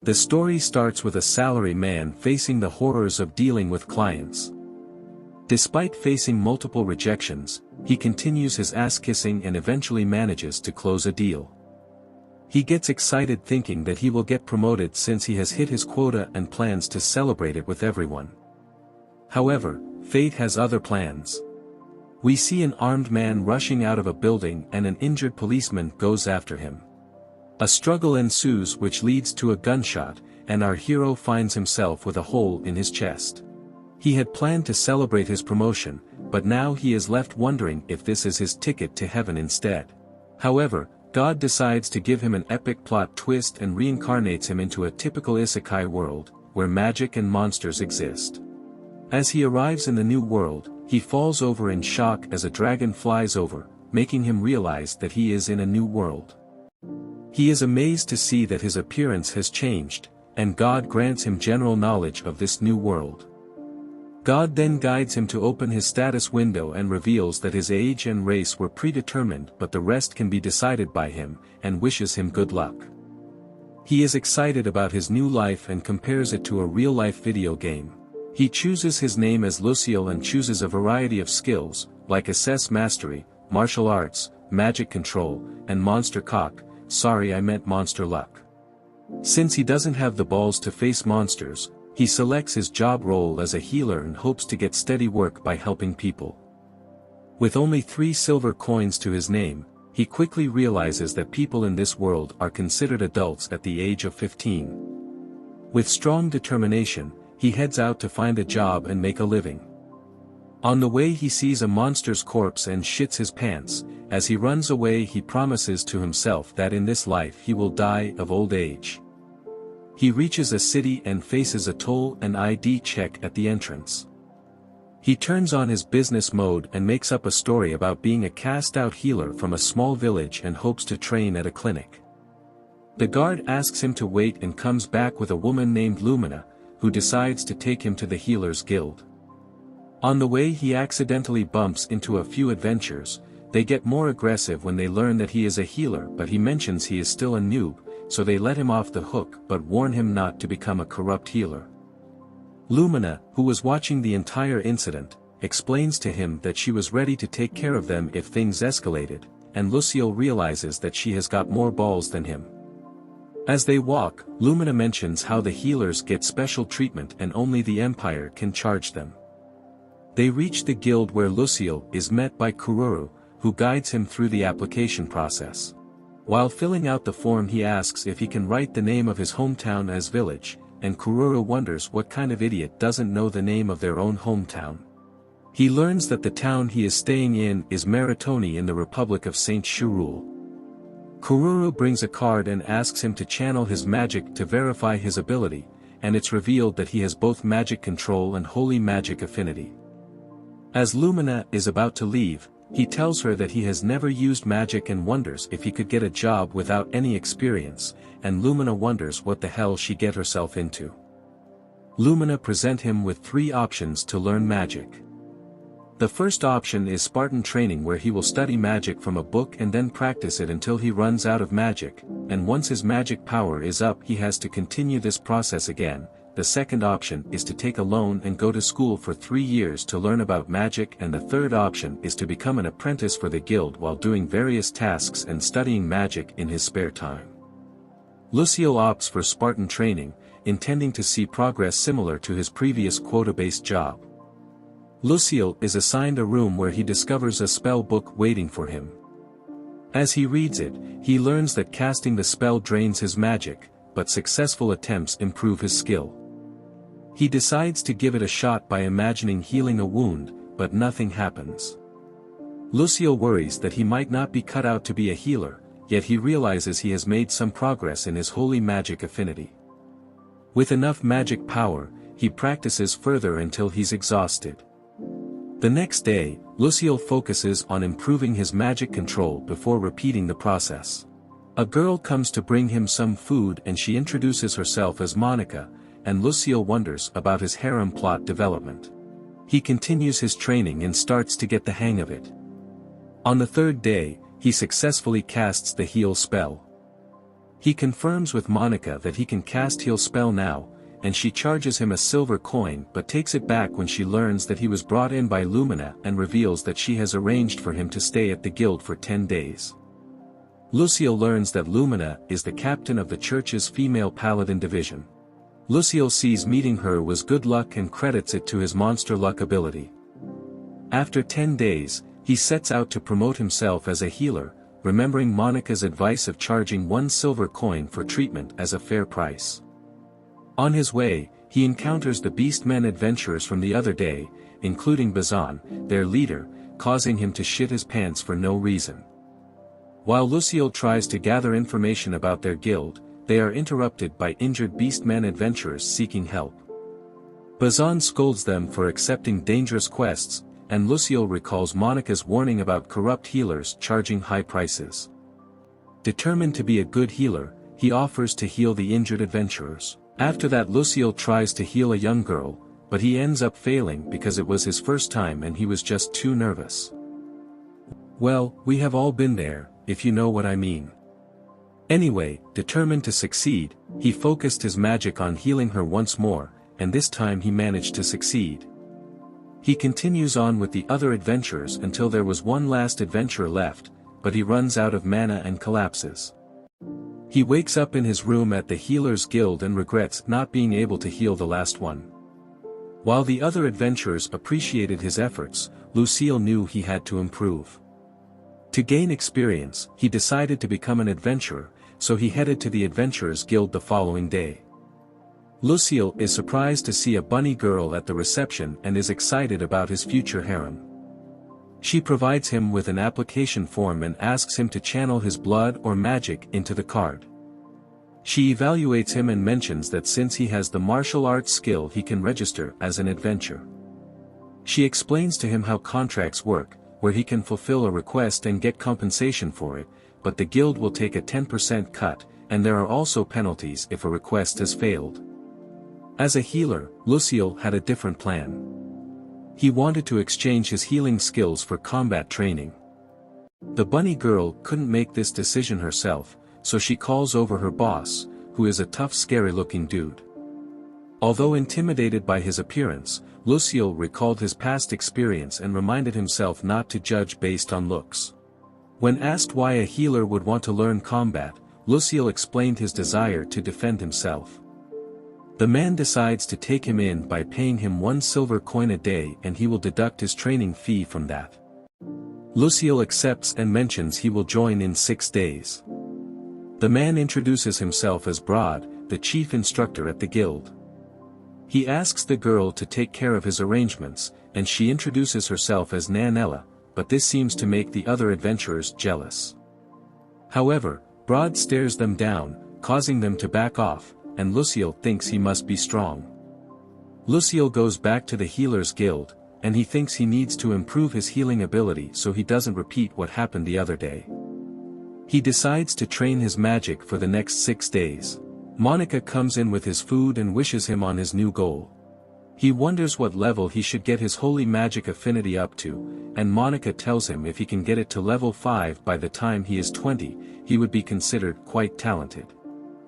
The story starts with a salaryman facing the horrors of dealing with clients. Despite facing multiple rejections, he continues his ass-kissing and eventually manages to close a deal. He gets excited thinking that he will get promoted since he has hit his quota and plans to celebrate it with everyone. However, fate has other plans. We see an armed man rushing out of a building and an injured policeman goes after him. A struggle ensues which leads to a gunshot, and our hero finds himself with a hole in his chest. He had planned to celebrate his promotion, but now he is left wondering if this is his ticket to heaven instead. However, God decides to give him an epic plot twist and reincarnates him into a typical Isekai world, where magic and monsters exist. As he arrives in the new world, he falls over in shock as a dragon flies over, making him realize that he is in a new world. He is amazed to see that his appearance has changed, and God grants him general knowledge of this new world. God then guides him to open his status window and reveals that his age and race were predetermined but the rest can be decided by him, and wishes him good luck. He is excited about his new life and compares it to a real-life video game. He chooses his name as Luciel and chooses a variety of skills, like assess mastery, martial arts, magic control, and monster cock, sorry I meant monster luck. Since he doesn't have the balls to face monsters, he selects his job role as a healer and hopes to get steady work by helping people. With only 3 silver coins to his name, he quickly realizes that people in this world are considered adults at the age of 15. With strong determination, he heads out to find a job and make a living. On the way he sees a monster's corpse and shits his pants. As he runs away he promises to himself that in this life he will die of old age. He reaches a city and faces a toll and ID check at the entrance. He turns on his business mode and makes up a story about being a cast-out healer from a small village and hopes to train at a clinic. The guard asks him to wait and comes back with a woman named Lumina, who decides to take him to the Healers Guild. On the way he accidentally bumps into a few adventurers. They get more aggressive when they learn that he is a healer but he mentions he is still a noob, so they let him off the hook but warn him not to become a corrupt healer. Lumina, who was watching the entire incident, explains to him that she was ready to take care of them if things escalated, and Luciel realizes that she has got more balls than him. As they walk, Lumina mentions how the healers get special treatment and only the Empire can charge them. They reach the guild where Luciel is met by Kururu, who guides him through the application process. While filling out the form he asks if he can write the name of his hometown as village, and Kururu wonders what kind of idiot doesn't know the name of their own hometown. He learns that the town he is staying in is Maritoni in the Republic of Saint Shurule. Kururu brings a card and asks him to channel his magic to verify his ability, and it's revealed that he has both magic control and holy magic affinity. As Lumina is about to leave, he tells her that he has never used magic and wonders if he could get a job without any experience, and Lumina wonders what the hell she get herself into. Lumina present him with 3 options to learn magic. The first option is Spartan training where he will study magic from a book and then practice it until he runs out of magic, and once his magic power is up he has to continue this process again. The second option is to take a loan and go to school for 3 years to learn about magic, and the third option is to become an apprentice for the guild while doing various tasks and studying magic in his spare time. Luciel opts for Spartan training, intending to see progress similar to his previous quota-based job. Luciel is assigned a room where he discovers a spell book waiting for him. As he reads it, he learns that casting the spell drains his magic, but successful attempts improve his skill. He decides to give it a shot by imagining healing a wound, but nothing happens. Luciel worries that he might not be cut out to be a healer, yet he realizes he has made some progress in his holy magic affinity. With enough magic power, he practices further until he's exhausted. The next day, Luciel focuses on improving his magic control before repeating the process. A girl comes to bring him some food and she introduces herself as Monica, and Luciel wonders about his harem plot development. He continues his training and starts to get the hang of it. On the 3rd day, he successfully casts the heal spell. He confirms with Monica that he can cast heal spell now, and she charges him a silver coin but takes it back when she learns that he was brought in by Lumina and reveals that she has arranged for him to stay at the guild for 10 days. Luciel learns that Lumina is the captain of the church's female paladin division. Luciel sees meeting her was good luck and credits it to his monster luck ability. After 10 days, he sets out to promote himself as a healer, remembering Monica's advice of charging 1 silver coin for treatment as a fair price. On his way, he encounters the Beastmen adventurers from the other day, including Bazan, their leader, causing him to shit his pants for no reason. While Luciel tries to gather information about their guild, they are interrupted by injured Beastmen adventurers seeking help. Bazan scolds them for accepting dangerous quests, and Luciel recalls Monica's warning about corrupt healers charging high prices. Determined to be a good healer, he offers to heal the injured adventurers. After that, Luciel tries to heal a young girl, but he ends up failing because it was his first time and he was just too nervous. Well, we have all been there, if you know what I mean. Anyway, determined to succeed, he focused his magic on healing her once more, and this time he managed to succeed. He continues on with the other adventurers until there was one last adventurer left, but he runs out of mana and collapses. He wakes up in his room at the Healers Guild and regrets not being able to heal the last one. While the other adventurers appreciated his efforts, Luciel knew he had to improve. To gain experience, he decided to become an adventurer, so he headed to the Adventurers Guild the following day. Luciel is surprised to see a bunny girl at the reception and is excited about his future harem. She provides him with an application form and asks him to channel his blood or magic into the card. She evaluates him and mentions that since he has the martial arts skill he can register as an adventurer. She explains to him how contracts work, where he can fulfill a request and get compensation for it, but the guild will take a 10% cut, and there are also penalties if a request has failed. As a healer, Luciel had a different plan. He wanted to exchange his healing skills for combat training. The bunny girl couldn't make this decision herself, so she calls over her boss, who is a tough, scary-looking dude. Although intimidated by his appearance, Luciel recalled his past experience and reminded himself not to judge based on looks. When asked why a healer would want to learn combat, Luciel explained his desire to defend himself. The man decides to take him in by paying him 1 silver coin a day and he will deduct his training fee from that. Luciel accepts and mentions he will join in 6 days. The man introduces himself as Broad, the chief instructor at the guild. He asks the girl to take care of his arrangements, and she introduces herself as Nanella, but this seems to make the other adventurers jealous. However, Broad stares them down, causing them to back off, and Luciel thinks he must be strong. Luciel goes back to the Healers Guild, and he thinks he needs to improve his healing ability so he doesn't repeat what happened the other day. He decides to train his magic for the next 6 days. Monica comes in with his food and wishes him on his new goal. He wonders what level he should get his holy magic affinity up to, and Monica tells him if he can get it to level 5 by the time he is 20, he would be considered quite talented.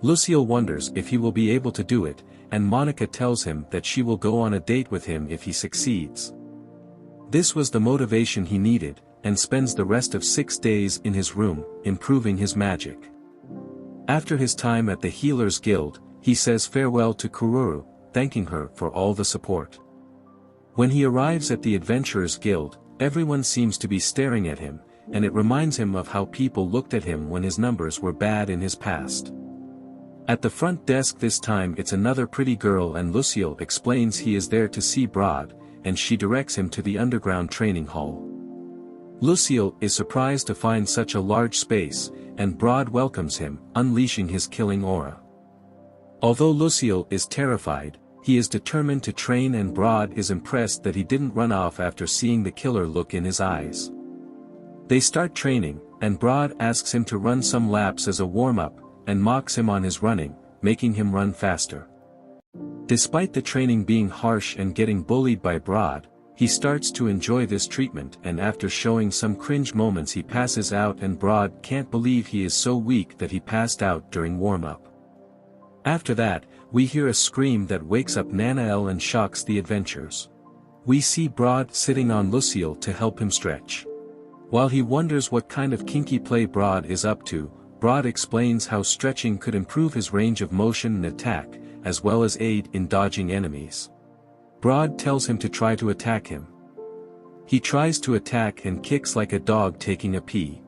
Luciel wonders if he will be able to do it, and Monica tells him that she will go on a date with him if he succeeds. This was the motivation he needed, and spends the rest of 6 days in his room, improving his magic. After his time at the Healers Guild, he says farewell to Kururu, thanking her for all the support. When he arrives at the Adventurers Guild, everyone seems to be staring at him, and it reminds him of how people looked at him when his numbers were bad in his past. At the front desk this time it's another pretty girl and Luciel explains he is there to see Broad, and she directs him to the underground training hall. Luciel is surprised to find such a large space, and Broad welcomes him, unleashing his killing aura. Although Luciel is terrified, he is determined to train and Broad is impressed that he didn't run off after seeing the killer look in his eyes. They start training, and Broad asks him to run some laps as a warm-up, and mocks him on his running, making him run faster. Despite the training being harsh and getting bullied by Broad, He starts to enjoy this treatment, and after showing some cringe moments he passes out, and Broad can't believe he is so weak that he passed out during warm-up. After that, we hear a scream that wakes up Nanael and shocks the adventurers. We see Broad sitting on Luciel to help him stretch. While he wonders what kind of kinky play Broad is up to, Broad explains how stretching could improve his range of motion and attack, as well as aid in dodging enemies. Broad tells him to try to attack him. He tries to attack and kicks like a dog taking a pee.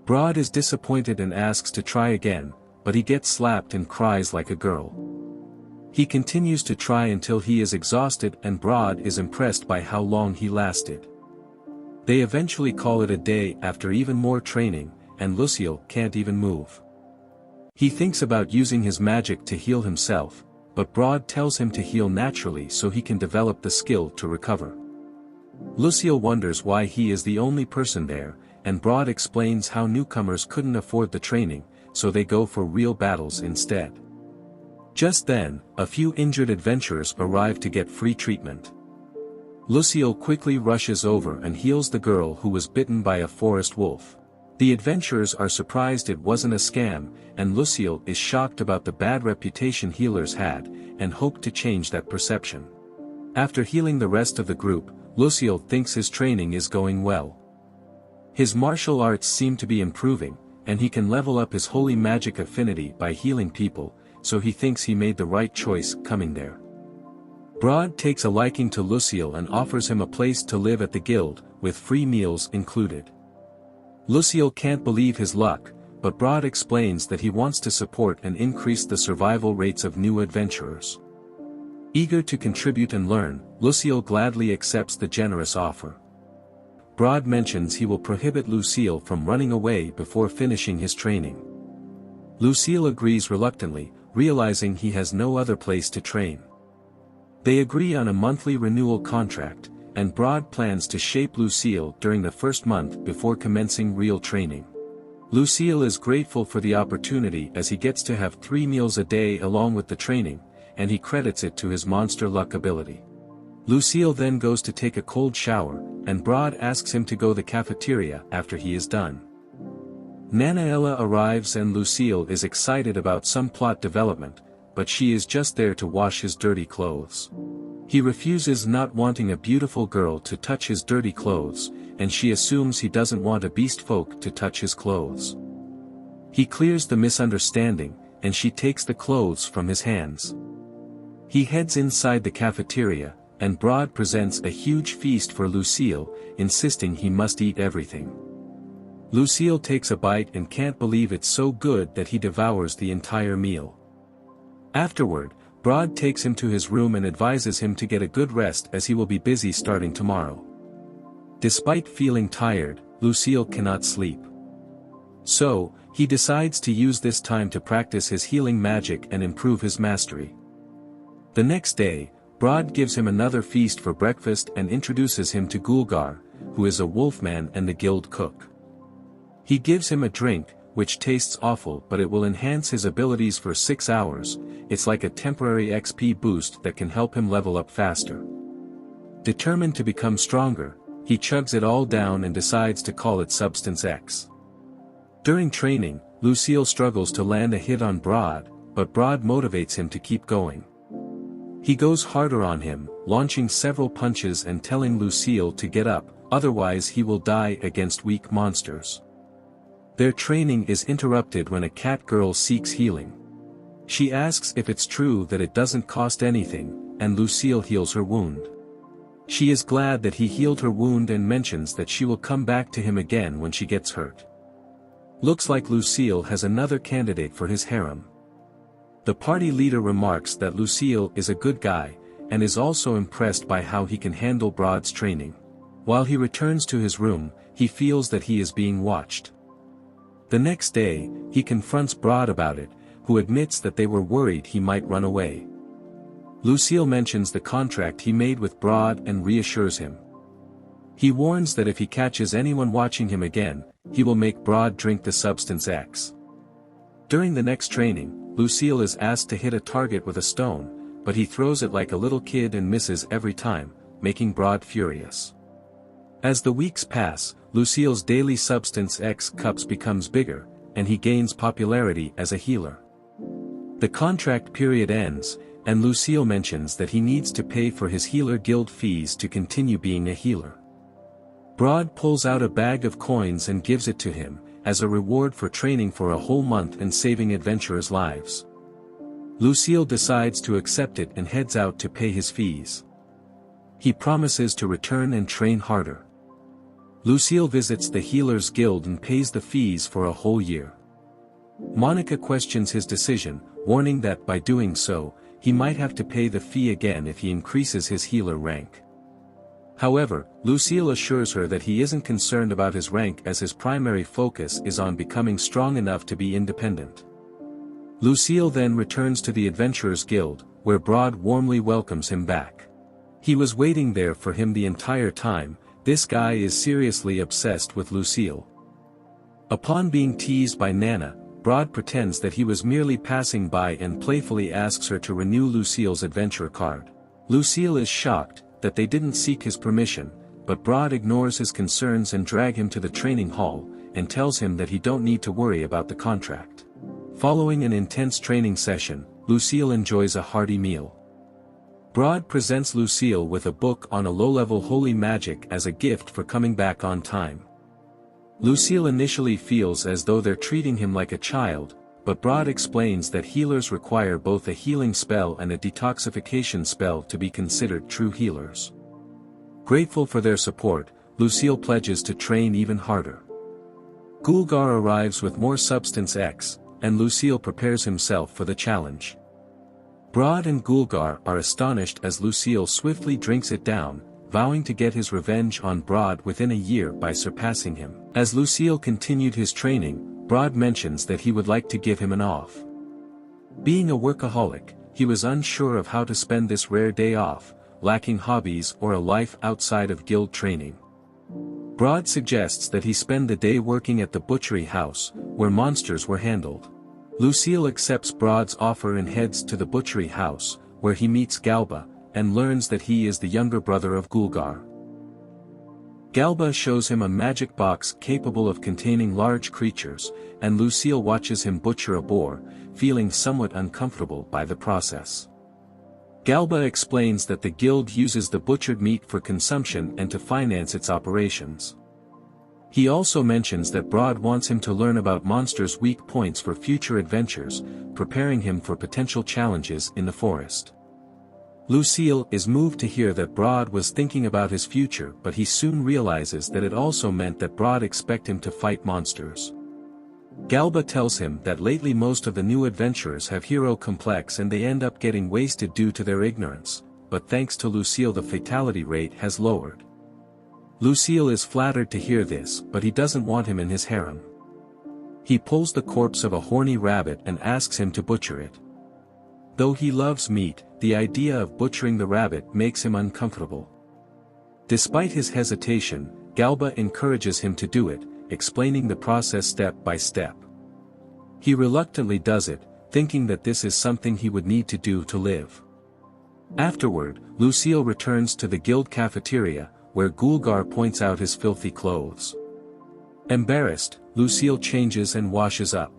Broad is disappointed and asks to try again, but he gets slapped and cries like a girl. He continues to try until he is exhausted, and Broad is impressed by how long he lasted. They eventually call it a day after even more training, and Luciel can't even move. He thinks about using his magic to heal himself, but Broad tells him to heal naturally so he can develop the skill to recover. Luciel wonders why he is the only person there, and Broad explains how newcomers couldn't afford the training, so they go for real battles instead. Just then, a few injured adventurers arrive to get free treatment. Luciel quickly rushes over and heals the girl who was bitten by a forest wolf. The adventurers are surprised it wasn't a scam, and Luciel is shocked about the bad reputation healers had, and hoped to change that perception. After healing the rest of the group, Luciel thinks his training is going well. His martial arts seem to be improving, and he can level up his holy magic affinity by healing people, so he thinks he made the right choice coming there. Broad takes a liking to Luciel and offers him a place to live at the guild, with free meals included. Luciel can't believe his luck, but Broad explains that he wants to support and increase the survival rates of new adventurers. Eager to contribute and learn, Luciel gladly accepts the generous offer. Broad mentions he will prohibit Luciel from running away before finishing his training. Luciel agrees reluctantly, realizing he has no other place to train. They agree on a monthly renewal contract, and Broad plans to shape Luciel during the first month before commencing real training. Luciel is grateful for the opportunity as he gets to have 3 meals a day along with the training, and he credits it to his monster luck ability. Luciel then goes to take a cold shower, and Broad asks him to go to the cafeteria after he is done. Nanaela arrives and Luciel is excited about some plot development, but she is just there to wash his dirty clothes. He refuses, not wanting a beautiful girl to touch his dirty clothes, and she assumes he doesn't want a beast folk to touch his clothes. He clears the misunderstanding, and she takes the clothes from his hands. He heads inside the cafeteria, and Broad presents a huge feast for Luciel, insisting he must eat everything. Luciel takes a bite and can't believe it's so good that he devours the entire meal. Afterward, Broad takes him to his room and advises him to get a good rest as he will be busy starting tomorrow. Despite feeling tired, Luciel cannot sleep. So, he decides to use this time to practice his healing magic and improve his mastery. The next day, Broad gives him another feast for breakfast and introduces him to Gulgar, who is a wolfman and the guild cook. He gives him a drink, which tastes awful, but it will enhance his abilities for 6 hours. It's like a temporary XP boost that can help him level up faster. Determined to become stronger, he chugs it all down and decides to call it Substance X. During training, Luciel struggles to land a hit on Broad, but Broad motivates him to keep going. He goes harder on him, launching several punches and telling Luciel to get up, otherwise he will die against weak monsters. Their training is interrupted when a cat girl seeks healing. She asks if it's true that it doesn't cost anything, and Luciel heals her wound. She is glad that he healed her wound and mentions that she will come back to him again when she gets hurt. Looks like Luciel has another candidate for his harem. The party leader remarks that Luciel is a good guy, and is also impressed by how he can handle Broad's training. While he returns to his room, he feels that he is being watched. The next day, he confronts Broad about it, who admits that they were worried he might run away. Luciel mentions the contract he made with Broad and reassures him. He warns that if he catches anyone watching him again, he will make Broad drink the Substance X. During the next training, Luciel is asked to hit a target with a stone, but he throws it like a little kid and misses every time. making Broad furious. As the weeks pass, Luciel's daily Substance X cups becomes bigger, and he gains popularity as a healer. The contract period ends, and Luciel mentions that he needs to pay for his healer guild fees to continue being a healer. Broad pulls out a bag of coins and gives it to him, as a reward for training for a whole month and saving adventurers' lives. Luciel decides to accept it and heads out to pay his fees. He promises to return and train harder. Luciel visits the Healers Guild and pays the fees for a whole year. Monica questions his decision, warning that by doing so, he might have to pay the fee again if he increases his healer rank. However, Luciel assures her that he isn't concerned about his rank as his primary focus is on becoming strong enough to be independent. Luciel then returns to the Adventurers Guild, where Broad warmly welcomes him back. He was waiting there for him the entire time. This guy is seriously obsessed with Luciel. Upon being teased by Nana, Broad pretends that he was merely passing by and playfully asks her to renew Luciel's adventure card. Luciel is shocked that they didn't seek his permission, but Broad ignores his concerns and drag him to the training hall, and tells him that he don't need to worry about the contract. Following an intense training session, Luciel enjoys a hearty meal. Broad presents Luciel with a book on a low-level holy magic as a gift for coming back on time. Luciel initially feels as though they're treating him like a child, but Broad explains that healers require both a healing spell and a detoxification spell to be considered true healers. Grateful for their support, Luciel pledges to train even harder. Gulgar arrives with more Substance X, and Luciel prepares himself for the challenge. Broad and Gulgar are astonished as Luciel swiftly drinks it down, vowing to get his revenge on Broad within a year by surpassing him. As Luciel continued his training, Broad mentions that he would like to give him an off. Being a workaholic, he was unsure of how to spend this rare day off, lacking hobbies or a life outside of guild training. Broad suggests that he spend the day working at the butchery house, where monsters were handled. Luciel accepts Broad's offer and heads to the butchery house, where he meets Galba, and learns that he is the younger brother of Gulgar. Galba shows him a magic box capable of containing large creatures, and Luciel watches him butcher a boar, feeling somewhat uncomfortable by the process. Galba explains that the guild uses the butchered meat for consumption and to finance its operations. He also mentions that Broad wants him to learn about monsters' weak points for future adventures, preparing him for potential challenges in the forest. Luciel is moved to hear that Broad was thinking about his future, but he soon realizes that it also meant that Broad expect him to fight monsters. Galba tells him that lately most of the new adventurers have hero complex and they end up getting wasted due to their ignorance, but thanks to Luciel the fatality rate has lowered. Luciel is flattered to hear this, but he doesn't want him in his harem. He pulls the corpse of a horny rabbit and asks him to butcher it. Though he loves meat, the idea of butchering the rabbit makes him uncomfortable. Despite his hesitation, Galba encourages him to do it, explaining the process step by step. He reluctantly does it, thinking that this is something he would need to do to live. Afterward, Luciel returns to the guild cafeteria, where Gulgar points out his filthy clothes. Embarrassed, Luciel changes and washes up.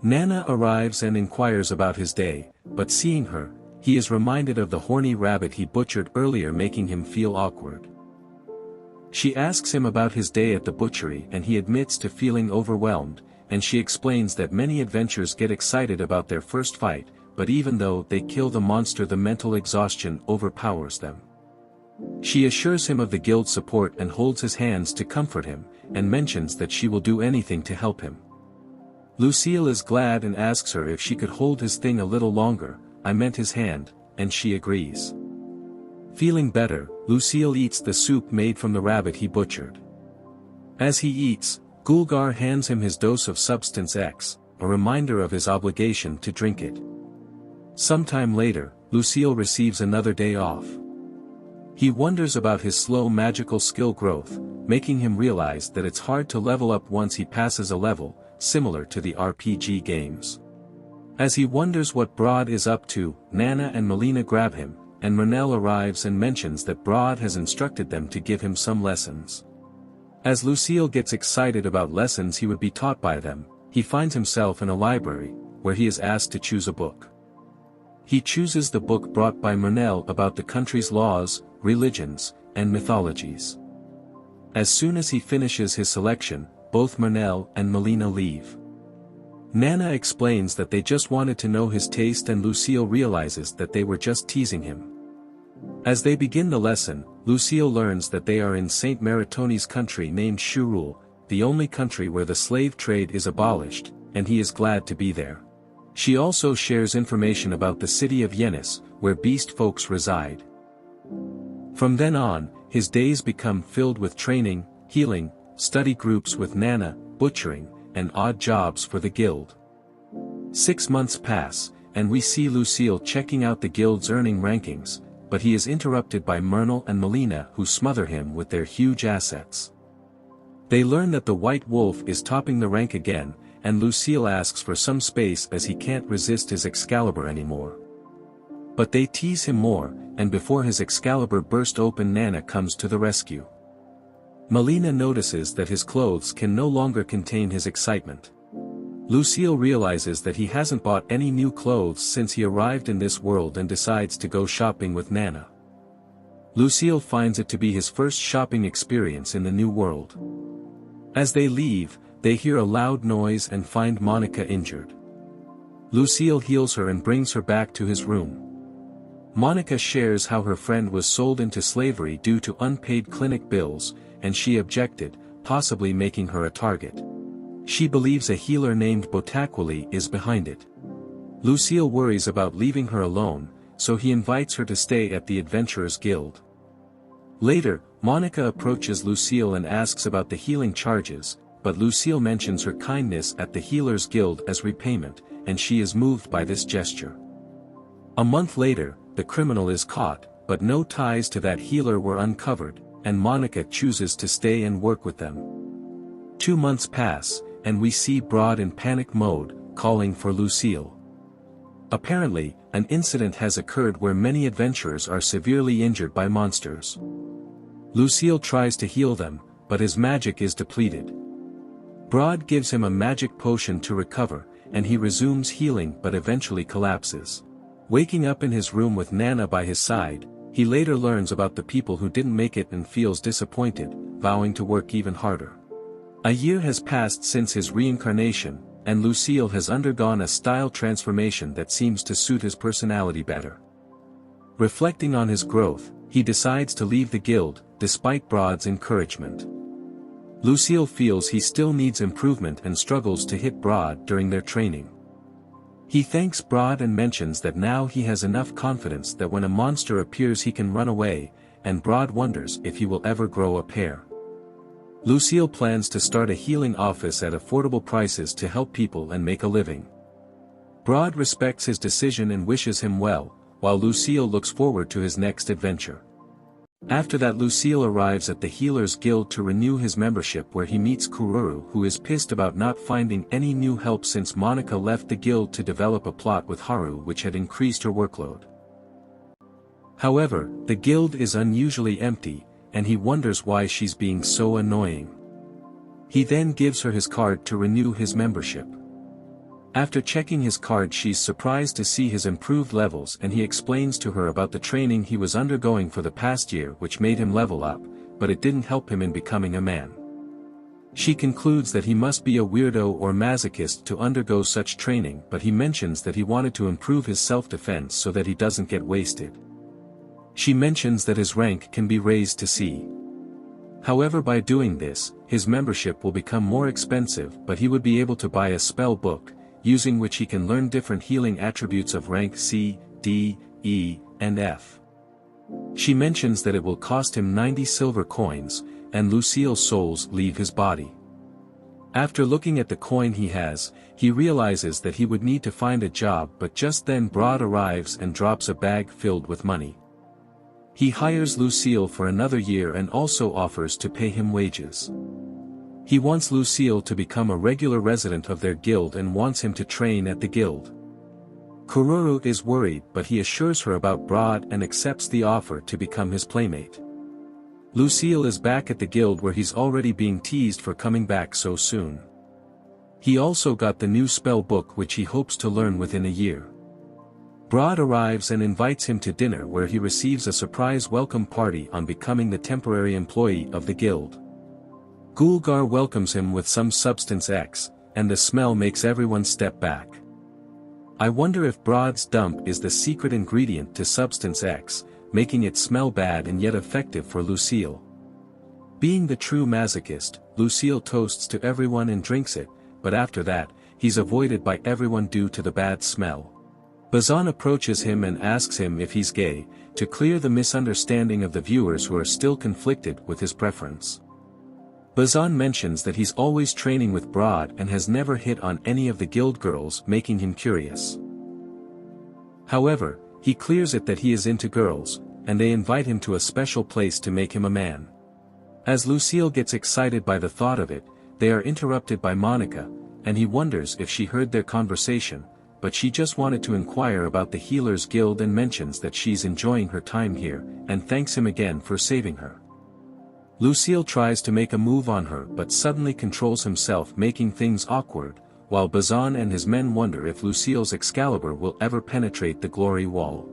Nana arrives and inquires about his day, but seeing her, he is reminded of the horny rabbit he butchered earlier, making him feel awkward. She asks him about his day at the butchery and he admits to feeling overwhelmed, and she explains that many adventurers get excited about their first fight, but even though they kill the monster, the mental exhaustion overpowers them. She assures him of the guild's support and holds his hands to comfort him, and mentions that she will do anything to help him. Luciel is glad and asks her if she could hold his thing a little longer. I meant his hand, and she agrees. Feeling better, Luciel eats the soup made from the rabbit he butchered. As he eats, Gulgar hands him his dose of Substance X, a reminder of his obligation to drink it. Sometime later, Luciel receives another day off. He wonders about his slow magical skill growth, making him realize that it's hard to level up once he passes a level, similar to the RPG games. As he wonders what Broad is up to, Nana and Melina grab him, and Murnell arrives and mentions that Broad has instructed them to give him some lessons. As Luciel gets excited about lessons he would be taught by them, he finds himself in a library, where he is asked to choose a book. He chooses the book brought by Murnell about the country's laws, religions, and mythologies. As soon as he finishes his selection, both Murnell and Melina leave. Nana explains that they just wanted to know his taste and Luciel realizes that they were just teasing him. As they begin the lesson, Luciel learns that they are in Saint Maritoni's country named Shurule, the only country where the slave trade is abolished, and he is glad to be there. She also shares information about the city of Yenis, where beast folks reside. From then on, his days become filled with training, healing, study groups with Nana, butchering, and odd jobs for the guild. 6 months pass, and we see Luciel checking out the guild's earning rankings, but he is interrupted by Murnell and Melina who smother him with their huge assets. They learn that the White Wolf is topping the rank again, and Luciel asks for some space as he can't resist his Excalibur anymore. But they tease him more, and before his Excalibur burst open Nana comes to the rescue. Melina notices that his clothes can no longer contain his excitement. Luciel realizes that he hasn't bought any new clothes since he arrived in this world and decides to go shopping with Nana. Luciel finds it to be his first shopping experience in the new world. As they leave, they hear a loud noise and find Monica injured. Luciel heals her and brings her back to his room. Monica shares how her friend was sold into slavery due to unpaid clinic bills, and she objected, possibly making her a target. She believes a healer named Bottaculli is behind it. Luciel worries about leaving her alone, so he invites her to stay at the Adventurers Guild. Later, Monica approaches Luciel and asks about the healing charges, but Luciel mentions her kindness at the Healers Guild as repayment, and she is moved by this gesture. A month later, the criminal is caught, but no ties to that healer were uncovered, and Monica chooses to stay and work with them. 2 months pass, and we see Broad in panic mode, calling for Luciel. Apparently, an incident has occurred where many adventurers are severely injured by monsters. Luciel tries to heal them, but his magic is depleted. Broad gives him a magic potion to recover, and he resumes healing but eventually collapses. Waking up in his room with Nana by his side, he later learns about the people who didn't make it and feels disappointed, vowing to work even harder. A year has passed since his reincarnation, and Luciel has undergone a style transformation that seems to suit his personality better. Reflecting on his growth, he decides to leave the guild, despite Broad's encouragement. Luciel feels he still needs improvement and struggles to hit Broad during their training. He thanks Broad and mentions that now he has enough confidence that when a monster appears he can run away, and Broad wonders if he will ever grow a pair. Luciel plans to start a healing office at affordable prices to help people and make a living. Broad respects his decision and wishes him well, while Luciel looks forward to his next adventure. After that, Luciel arrives at the Healers Guild to renew his membership, where he meets Kururu, who is pissed about not finding any new help since Monica left the guild to develop a plot with Haru which had increased her workload. However, the guild is unusually empty, and he wonders why she's being so annoying. He then gives her his card to renew his membership. After checking his card, she's surprised to see his improved levels, and he explains to her about the training he was undergoing for the past year which made him level up, but it didn't help him in becoming a man. She concludes that he must be a weirdo or masochist to undergo such training, but he mentions that he wanted to improve his self-defense so that he doesn't get wasted. She mentions that his rank can be raised to C. However, by doing this, his membership will become more expensive, but he would be able to buy a spell book, using which he can learn different healing attributes of rank C, D, E, and F. She mentions that it will cost him 90 silver coins, and Luciel's souls leave his body. After looking at the coin he has, he realizes that he would need to find a job, but just then Broad arrives and drops a bag filled with money. He hires Luciel for another year and also offers to pay him wages. He wants Luciel to become a regular resident of their guild and wants him to train at the guild. Kururu is worried, but he assures her about Broad and accepts the offer to become his playmate. Luciel is back at the guild where he's already being teased for coming back so soon. He also got the new spell book which he hopes to learn within a year. Broad arrives and invites him to dinner where he receives a surprise welcome party on becoming the temporary employee of the guild. Gulgar welcomes him with some substance X, and the smell makes everyone step back. I wonder if Broad's dump is the secret ingredient to Substance X, making it smell bad and yet effective for Luciel. Being the true masochist, Luciel toasts to everyone and drinks it, but after that, he's avoided by everyone due to the bad smell. Bazan approaches him and asks him if he's gay, to clear the misunderstanding of the viewers who are still conflicted with his preference. Bazan mentions that he's always training with Broad and has never hit on any of the guild girls, making him curious. However, he clears it that he is into girls, and they invite him to a special place to make him a man. As Luciel gets excited by the thought of it, they are interrupted by Monica, and he wonders if she heard their conversation, but she just wanted to inquire about the Healers Guild and mentions that she's enjoying her time here, and thanks him again for saving her. Luciel tries to make a move on her but suddenly controls himself, making things awkward, while Bazan and his men wonder if Luciel's Excalibur will ever penetrate the glory wall.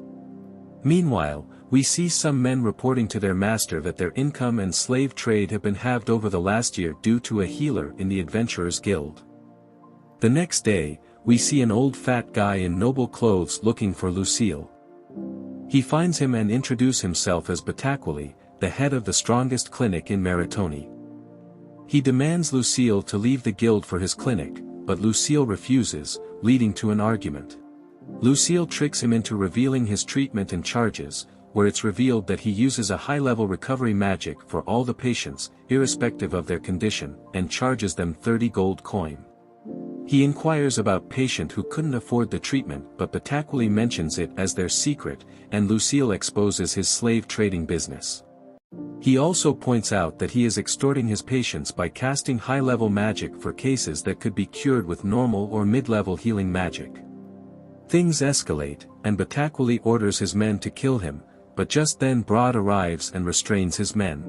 Meanwhile, we see some men reporting to their master that their income and slave trade have been halved over the last year due to a healer in the Adventurers Guild. The next day, we see an old fat guy in noble clothes looking for Luciel. He finds him and introduces himself as Bottaculli, the head of the strongest clinic in Maritoni. He demands Luciel to leave the guild for his clinic, but Luciel refuses, leading to an argument. Luciel tricks him into revealing his treatment and charges, where it's revealed that he uses a high-level recovery magic for all the patients, irrespective of their condition, and charges them 30 gold coin. He inquires about patient who couldn't afford the treatment, but Bottaculli mentions it as their secret, and Luciel exposes his slave trading business. He also points out that he is extorting his patients by casting high-level magic for cases that could be cured with normal or mid-level healing magic. Things escalate, and Bottaculli orders his men to kill him, but just then Broad arrives and restrains his men.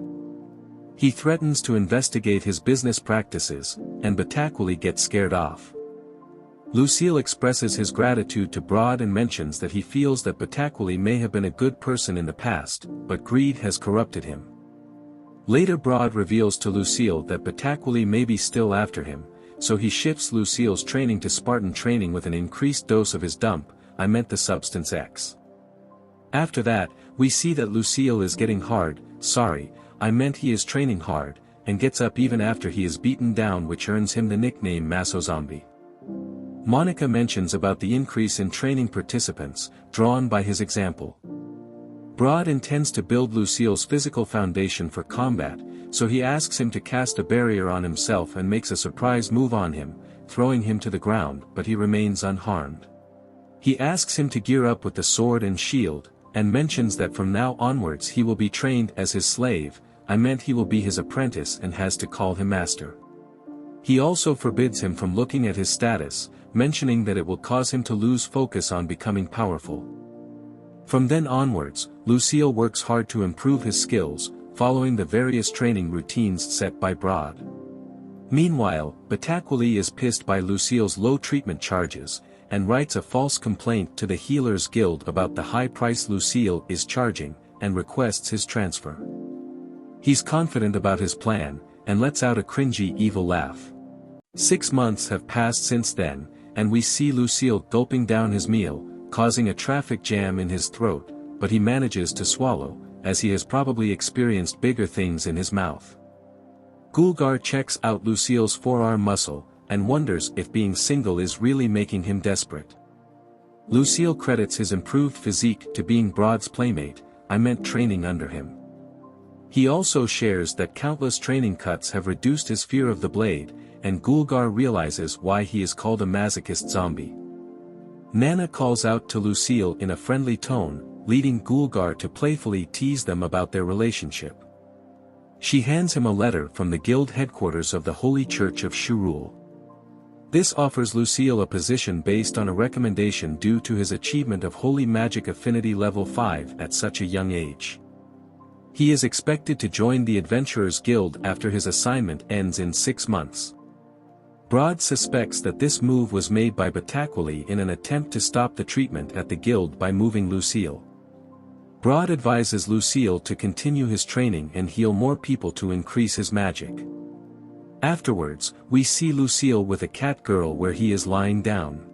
He threatens to investigate his business practices, and Bottaculli gets scared off. Luciel expresses his gratitude to Broad and mentions that he feels that Bottaculli may have been a good person in the past, but greed has corrupted him. Later Broad reveals to Luciel that Bottaculli may be still after him, so he shifts Luciel's training to Spartan training with an increased dose of his dump, I meant the Substance X. After that, we see that Luciel is getting hard, sorry, I meant he is training hard, and gets up even after he is beaten down, which earns him the nickname Maso Zombie. Monica mentions about the increase in training participants, drawn by his example. Broad intends to build Luciel's physical foundation for combat, so he asks him to cast a barrier on himself and makes a surprise move on him, throwing him to the ground, but he remains unharmed. He asks him to gear up with the sword and shield, and mentions that from now onwards he will be trained as his slave, I meant he will be his apprentice, and has to call him master. He also forbids him from looking at his status, mentioning that it will cause him to lose focus on becoming powerful. From then onwards, Luciel works hard to improve his skills, following the various training routines set by Broad. Meanwhile, Bottaculli is pissed by Luciel's low treatment charges, and writes a false complaint to the Healers Guild about the high price Luciel is charging, and requests his transfer. He's confident about his plan, and lets out a cringy evil laugh. 6 months have passed since then, and we see Luciel gulping down his meal, causing a traffic jam in his throat, but he manages to swallow, as he has probably experienced bigger things in his mouth. Gulgar checks out Luciel's forearm muscle, and wonders if being single is really making him desperate. Luciel credits his improved physique to being Broad's playmate, I meant training under him. He also shares that countless training cuts have reduced his fear of the blade, and Gulgar realizes why he is called a masochist zombie. Nana calls out to Luciel in a friendly tone, leading Gulgar to playfully tease them about their relationship. She hands him a letter from the guild headquarters of the Holy Church of Shurule. This offers Luciel a position based on a recommendation due to his achievement of Holy Magic Affinity level 5 at such a young age. He is expected to join the Adventurers Guild after his assignment ends in 6 months. Broad suspects that this move was made by Bottaculli in an attempt to stop the treatment at the guild by moving Luciel. Broad advises Luciel to continue his training and heal more people to increase his magic. Afterwards, we see Luciel with a cat girl where he is lying down.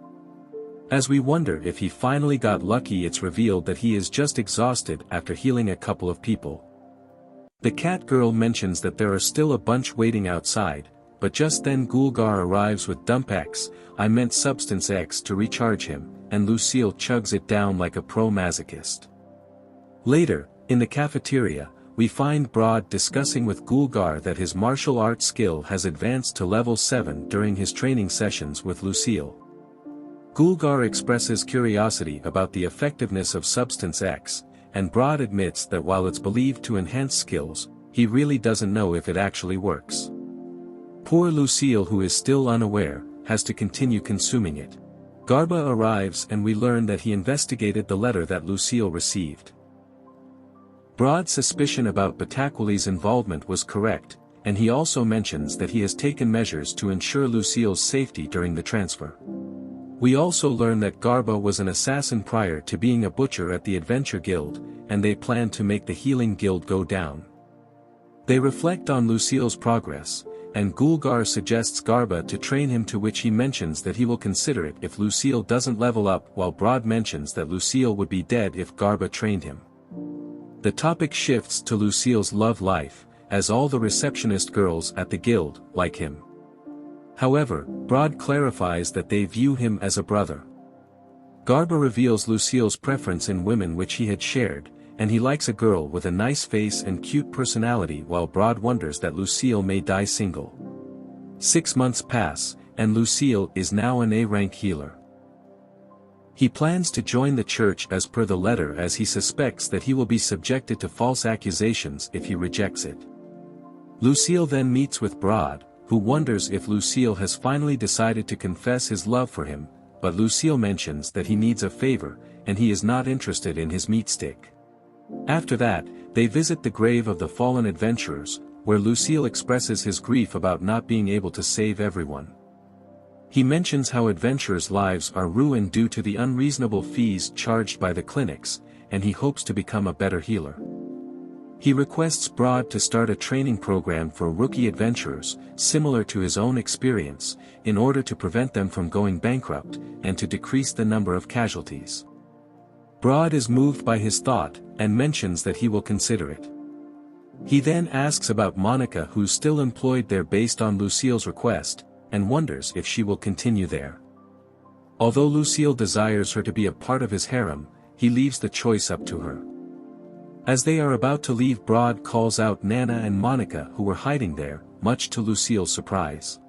As we wonder if he finally got lucky, it's revealed that he is just exhausted after healing a couple of people. The cat girl mentions that there are still a bunch waiting outside, but just then Gulgar arrives with Substance X to recharge him, and Luciel chugs it down like a pro-masochist. Later, in the cafeteria, we find Broad discussing with Gulgar that his martial arts skill has advanced to level 7 during his training sessions with Luciel. Gulgar expresses curiosity about the effectiveness of Substance X, and Broad admits that while it's believed to enhance skills, he really doesn't know if it actually works. Poor Luciel, who is still unaware, has to continue consuming it. Garba arrives and we learn that he investigated the letter that Luciel received. Broad's suspicion about Bottaculli's involvement was correct, and he also mentions that he has taken measures to ensure Luciel's safety during the transfer. We also learn that Garba was an assassin prior to being a butcher at the Adventure Guild, and they plan to make the Healing Guild go down. They reflect on Luciel's progress, and Gulgar suggests Garba to train him, to which he mentions that he will consider it if Luciel doesn't level up, while Broad mentions that Luciel would be dead if Garba trained him. The topic shifts to Luciel's love life, as all the receptionist girls at the guild like him. However, Broad clarifies that they view him as a brother. Garba reveals Luciel's preference in women, which he had shared, and he likes a girl with a nice face and cute personality, while Broad wonders that Luciel may die single. 6 months pass, and Luciel is now an A-rank healer. He plans to join the church as per the letter, as he suspects that he will be subjected to false accusations if he rejects it. Luciel then meets with Broad, who wonders if Luciel has finally decided to confess his love for him, but Luciel mentions that he needs a favor, and he is not interested in his meat stick. After that, they visit the grave of the fallen adventurers, where Luciel expresses his grief about not being able to save everyone. He mentions how adventurers' lives are ruined due to the unreasonable fees charged by the clinics, and he hopes to become a better healer. He requests Broad to start a training program for rookie adventurers, similar to his own experience, in order to prevent them from going bankrupt, and to decrease the number of casualties. Broad is moved by his thought, and mentions that he will consider it. He then asks about Monica, who's still employed there based on Luciel's request, and wonders if she will continue there. Although Luciel desires her to be a part of his harem, he leaves the choice up to her. As they are about to leave, Broad calls out Nana and Monica, who were hiding there, much to Luciel's surprise.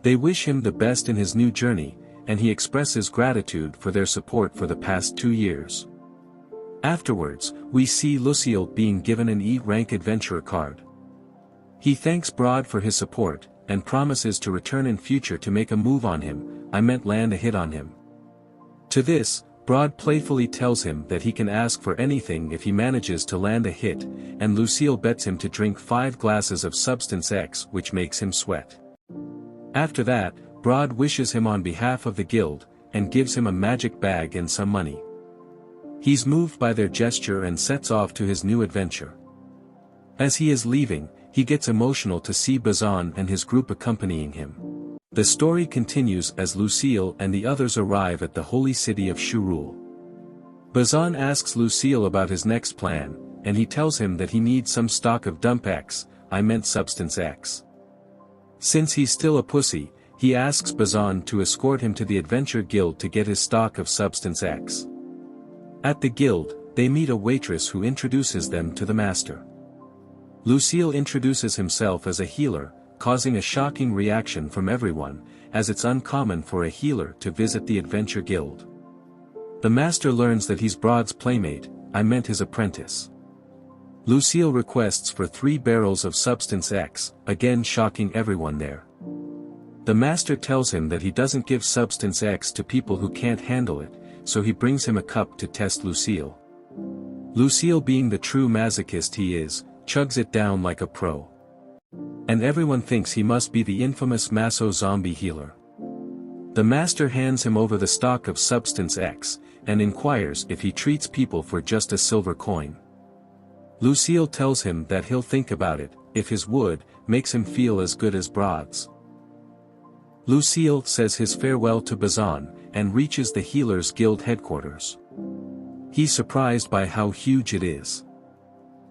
They wish him the best in his new journey, and he expresses gratitude for their support for the past 2 years. Afterwards, we see Luciel being given an E-rank adventurer card. He thanks Broad for his support, and promises to return in future to make a move on him, land a hit on him. To this, Broad playfully tells him that he can ask for anything if he manages to land a hit, and Luciel bets him to drink 5 glasses of Substance X, which makes him sweat. After that, Broad wishes him on behalf of the guild, and gives him a magic bag and some money. He's moved by their gesture and sets off to his new adventure. As he is leaving, he gets emotional to see Bazan and his group accompanying him. The story continues as Luciel and the others arrive at the holy city of Shurule. Bazan asks Luciel about his next plan, and he tells him that he needs some stock of Substance X. Since he's still a pussy, he asks Bazan to escort him to the Adventure Guild to get his stock of Substance X. At the guild, they meet a waitress who introduces them to the master. Luciel introduces himself as a healer, causing a shocking reaction from everyone, as it's uncommon for a healer to visit the Adventure Guild. The master learns that he's Broad's playmate, his apprentice. Luciel requests for 3 barrels of Substance X, again shocking everyone there. The master tells him that he doesn't give substance X to people who can't handle it, so he brings him a cup to test Luciel. Luciel, being the true masochist he is, chugs it down like a pro. And everyone thinks he must be the infamous Maso zombie healer. The master hands him over the stock of substance X, and inquires if he treats people for just a silver coin. Luciel tells him that he'll think about it, if his wood makes him feel as good as broads. Luciel says his farewell to Bazan, and reaches the Healers Guild headquarters. He's surprised by how huge it is.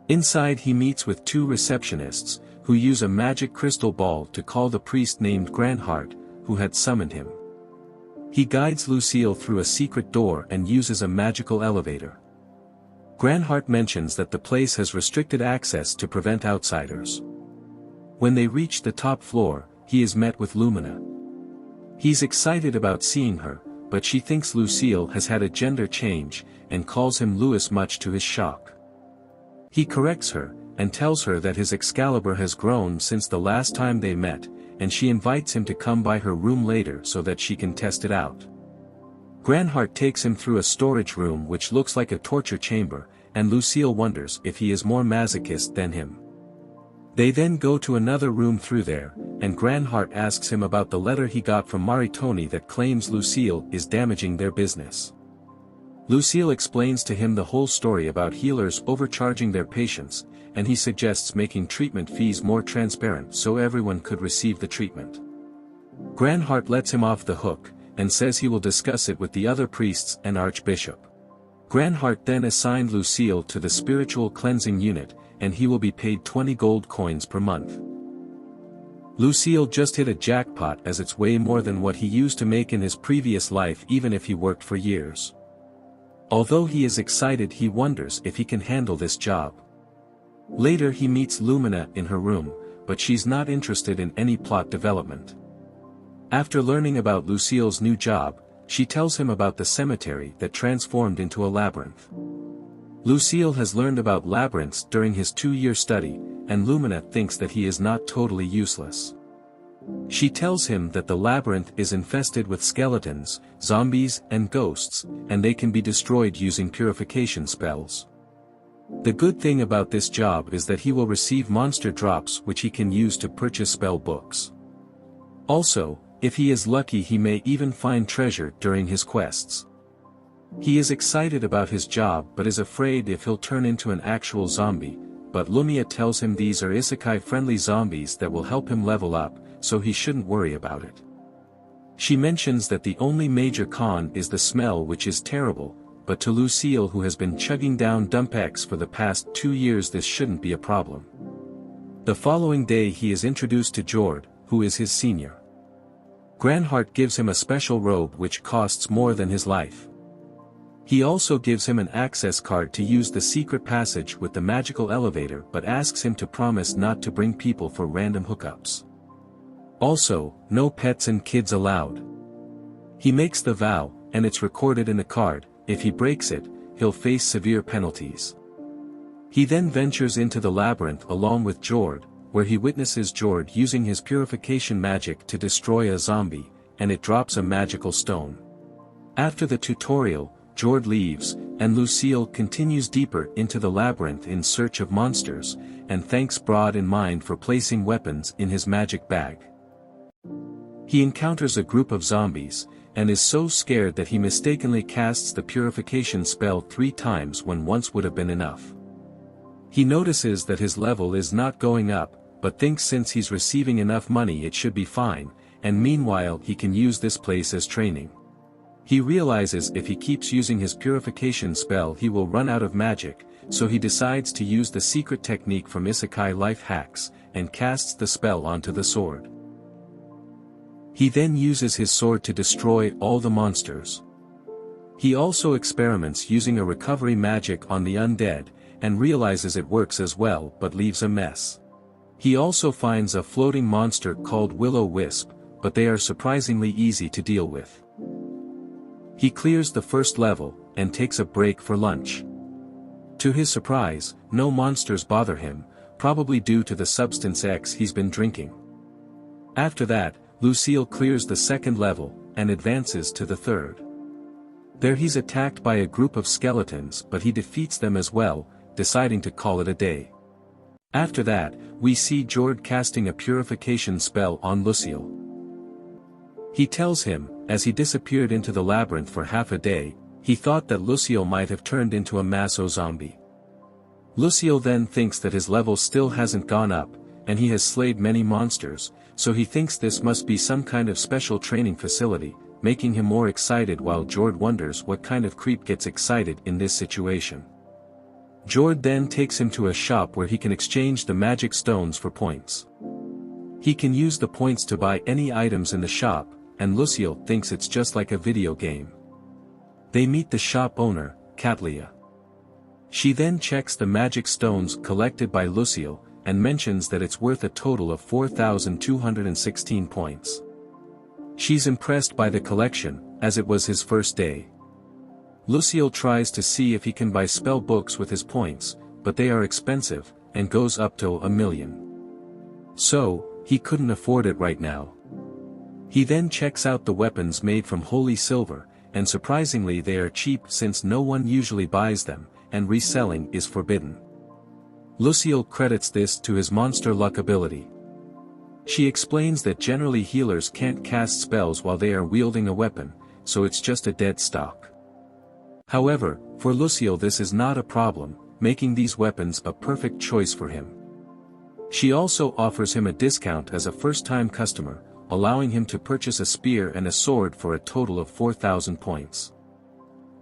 Inside he meets with two receptionists, who use a magic crystal ball to call the priest named Grandheart, who had summoned him. He guides Luciel through a secret door and uses a magical elevator. Grandheart mentions that the place has restricted access to prevent outsiders. When they reach the top floor, he is met with Lumina. He's excited about seeing her, but she thinks Luciel has had a gender change, and calls him Louis, much to his shock. He corrects her, and tells her that his Excalibur has grown since the last time they met, and she invites him to come by her room later so that she can test it out. Grandheart takes him through a storage room which looks like a torture chamber, and Luciel wonders if he is more masochist than him. They then go to another room through there, and Grandheart asks him about the letter he got from Maritoni that claims Luciel is damaging their business. Luciel explains to him the whole story about healers overcharging their patients, and he suggests making treatment fees more transparent so everyone could receive the treatment. Grandheart lets him off the hook, and says he will discuss it with the other priests and Archbishop. Grandheart then assigned Luciel to the spiritual cleansing unit, and he will be paid 20 gold coins per month. Luciel just hit a jackpot, as it's way more than what he used to make in his previous life even if he worked for years. Although he is excited, he wonders if he can handle this job. Later he meets Lumina in her room, but she's not interested in any plot development. After learning about Luciel's new job, she tells him about the cemetery that transformed into a labyrinth. Luciel has learned about labyrinths during his 2-year study, and Lumina thinks that he is not totally useless. She tells him that the labyrinth is infested with skeletons, zombies, and ghosts, and they can be destroyed using purification spells. The good thing about this job is that he will receive monster drops which he can use to purchase spell books. Also, if he is lucky, he may even find treasure during his quests. He is excited about his job but is afraid if he'll turn into an actual zombie, but Lumia tells him these are isekai-friendly zombies that will help him level up, so he shouldn't worry about it. She mentions that the only major con is the smell, which is terrible, but to Luciel, who has been chugging down Dumpex for the past 2 years, this shouldn't be a problem. The following day he is introduced to Jord, who is his senior. Grandheart gives him a special robe which costs more than his life. He also gives him an access card to use the secret passage with the magical elevator, but asks him to promise not to bring people for random hookups. Also, no pets and kids allowed. He makes the vow, and it's recorded in the card. If he breaks it, he'll face severe penalties. He then ventures into the labyrinth along with Jord, where he witnesses Jord using his purification magic to destroy a zombie, and it drops a magical stone. After the tutorial, Jord leaves, and Luciel continues deeper into the labyrinth in search of monsters, and thanks Broad in Mind for placing weapons in his magic bag. He encounters a group of zombies, and is so scared that he mistakenly casts the purification spell 3 times when once would have been enough. He notices that his level is not going up, but thinks since he's receiving enough money it should be fine, and meanwhile he can use this place as training. He realizes if he keeps using his purification spell he will run out of magic, so he decides to use the secret technique from Isekai Life Hacks, and casts the spell onto the sword. He then uses his sword to destroy all the monsters. He also experiments using a recovery magic on the undead, and realizes it works as well but leaves a mess. He also finds a floating monster called Will-O-Wisp, but they are surprisingly easy to deal with. He clears the first level, and takes a break for lunch. To his surprise, no monsters bother him, probably due to the substance X he's been drinking. After that, Luciel clears the second level, and advances to the third. There he's attacked by a group of skeletons but he defeats them as well, deciding to call it a day. After that, we see Jord casting a purification spell on Luciel. He tells him, as he disappeared into the labyrinth for half a day, he thought that Luciel might have turned into a maso zombie. Luciel then thinks that his level still hasn't gone up, and he has slayed many monsters, so he thinks this must be some kind of special training facility, making him more excited while Jord wonders what kind of creep gets excited in this situation. Jord then takes him to a shop where he can exchange the magic stones for points. He can use the points to buy any items in the shop, and Luciel thinks it's just like a video game. They meet the shop owner, Katlia. She then checks the magic stones collected by Luciel, and mentions that it's worth a total of 4,216 points. She's impressed by the collection, as it was his first day. Luciel tries to see if he can buy spell books with his points, but they are expensive, and goes up to 1,000,000. So, he couldn't afford it right now. He then checks out the weapons made from holy silver, and surprisingly they are cheap since no one usually buys them, and reselling is forbidden. Luciel credits this to his monster luck ability. She explains that generally healers can't cast spells while they are wielding a weapon, so it's just a dead stock. However, for Luciel this is not a problem, making these weapons a perfect choice for him. She also offers him a discount as a first-time customer, allowing him to purchase a spear and a sword for a total of 4,000 points.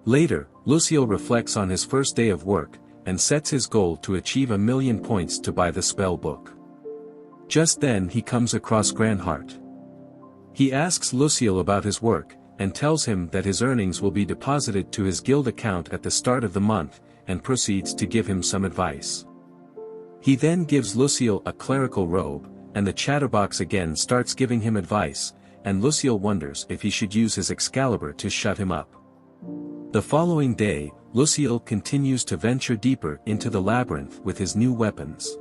Later, Luciel reflects on his first day of work, and sets his goal to achieve 1,000,000 points to buy the spell book. Just then he comes across Grandheart. He asks Luciel about his work, and tells him that his earnings will be deposited to his guild account at the start of the month, and proceeds to give him some advice. He then gives Luciel a clerical robe, and the chatterbox again starts giving him advice, and Luciel wonders if he should use his Excalibur to shut him up. The following day, Luciel continues to venture deeper into the labyrinth with his new weapons.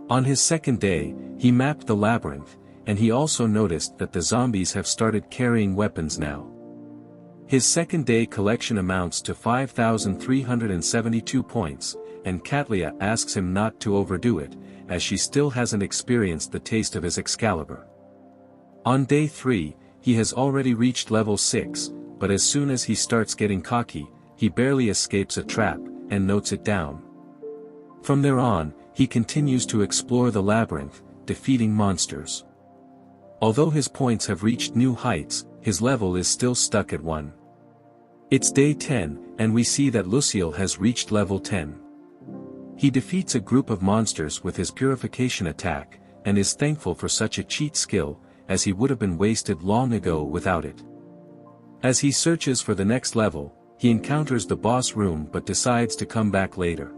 On his second day, he mapped the labyrinth, and he also noticed that the zombies have started carrying weapons now. His second day collection amounts to 5,372 points, and Katlia asks him not to overdo it, as she still hasn't experienced the taste of his Excalibur. On day 3, he has already reached level 6, but as soon as he starts getting cocky, he barely escapes a trap, and notes it down. From there on, he continues to explore the labyrinth, defeating monsters. Although his points have reached new heights, his level is still stuck at 1. It's day 10, and we see that Luciel has reached level 10. He defeats a group of monsters with his purification attack, and is thankful for such a cheat skill, as he would have been wasted long ago without it. As he searches for the next level, he encounters the boss room but decides to come back later.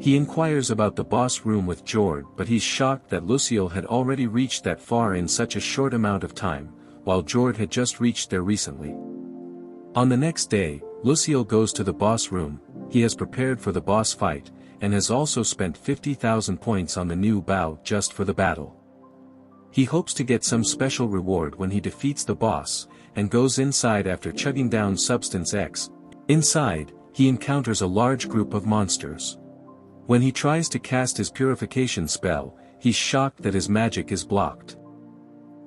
He inquires about the boss room with Jord, but he's shocked that Luciel had already reached that far in such a short amount of time, while Jord had just reached there recently. On the next day, Luciel goes to the boss room. He has prepared for the boss fight, and has also spent 50,000 points on the new bow just for the battle. He hopes to get some special reward when he defeats the boss, and goes inside after chugging down Substance X. Inside, he encounters a large group of monsters. When he tries to cast his purification spell, he's shocked that his magic is blocked.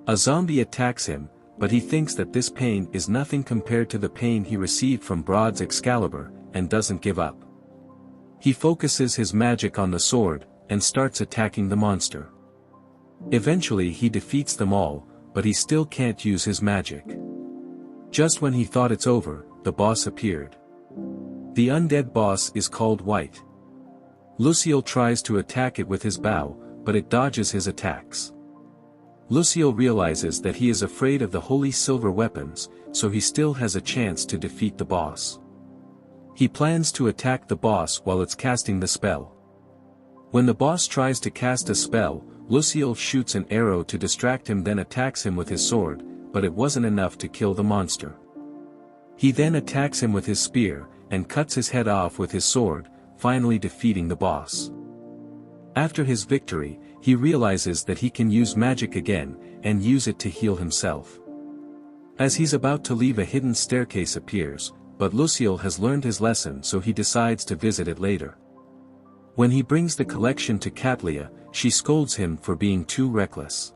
A zombie attacks him, but he thinks that this pain is nothing compared to the pain he received from Broad's Excalibur, and doesn't give up. He focuses his magic on the sword, and starts attacking the monster. Eventually he defeats them all, but he still can't use his magic. Just when he thought it's over, the boss appeared. The undead boss is called White. Luciel tries to attack it with his bow, but it dodges his attacks. Luciel realizes that he is afraid of the holy silver weapons, so he still has a chance to defeat the boss. He plans to attack the boss while it's casting the spell. When the boss tries to cast a spell, Luciel shoots an arrow to distract him, then attacks him with his sword, but it wasn't enough to kill the monster. He then attacks him with his spear, and cuts his head off with his sword, finally defeating the boss. After his victory, he realizes that he can use magic again, and use it to heal himself. As he's about to leave, a hidden staircase appears, but Luciel has learned his lesson, so he decides to visit it later. When he brings the collection to Katlia, she scolds him for being too reckless.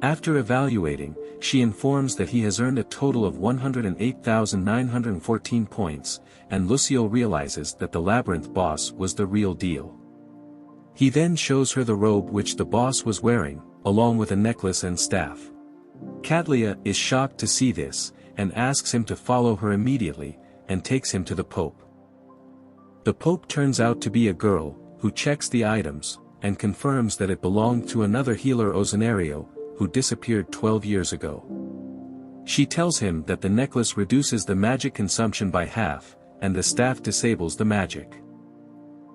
After evaluating, she informs that he has earned a total of 108,914 points, and Luciel realizes that the labyrinth boss was the real deal. He then shows her the robe which the boss was wearing, along with a necklace and staff. Katlia is shocked to see this, and asks him to follow her immediately, and takes him to the Pope. The Pope turns out to be a girl, who checks the items, and confirms that it belonged to another healer, Ozenario, who disappeared 12 years ago. She tells him that the necklace reduces the magic consumption by half, and the staff disables the magic.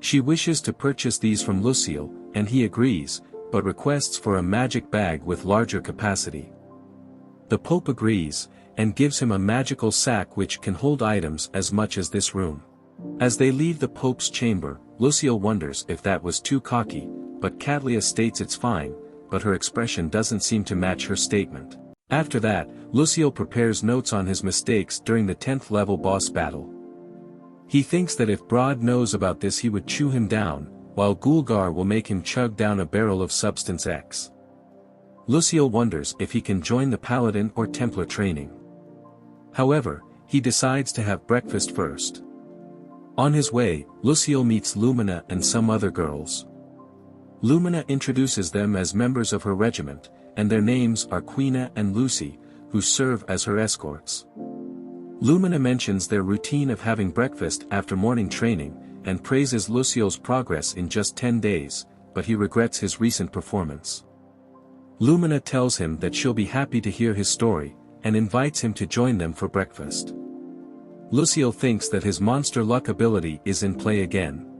She wishes to purchase these from Luciel, and he agrees, but requests for a magic bag with larger capacity. The Pope agrees, and gives him a magical sack which can hold items as much as this room. As they leave the Pope's chamber, Luciel wonders if that was too cocky, but Katlia states it's fine, but her expression doesn't seem to match her statement. After that, Luciel prepares notes on his mistakes during the 10th level boss battle. He thinks that if Broad knows about this he would chew him down, while Gulgar will make him chug down a barrel of Substance X. Luciel wonders if he can join the Paladin or Templar training. However, he decides to have breakfast first. On his way, Luciel meets Lumina and some other girls. Lumina introduces them as members of her regiment, and their names are Quina and Lucy, who serve as her escorts. Lumina mentions their routine of having breakfast after morning training, and praises Luciel's progress in just 10 days, but he regrets his recent performance. Lumina tells him that she'll be happy to hear his story, and invites him to join them for breakfast. Luciel thinks that his monster luck ability is in play again.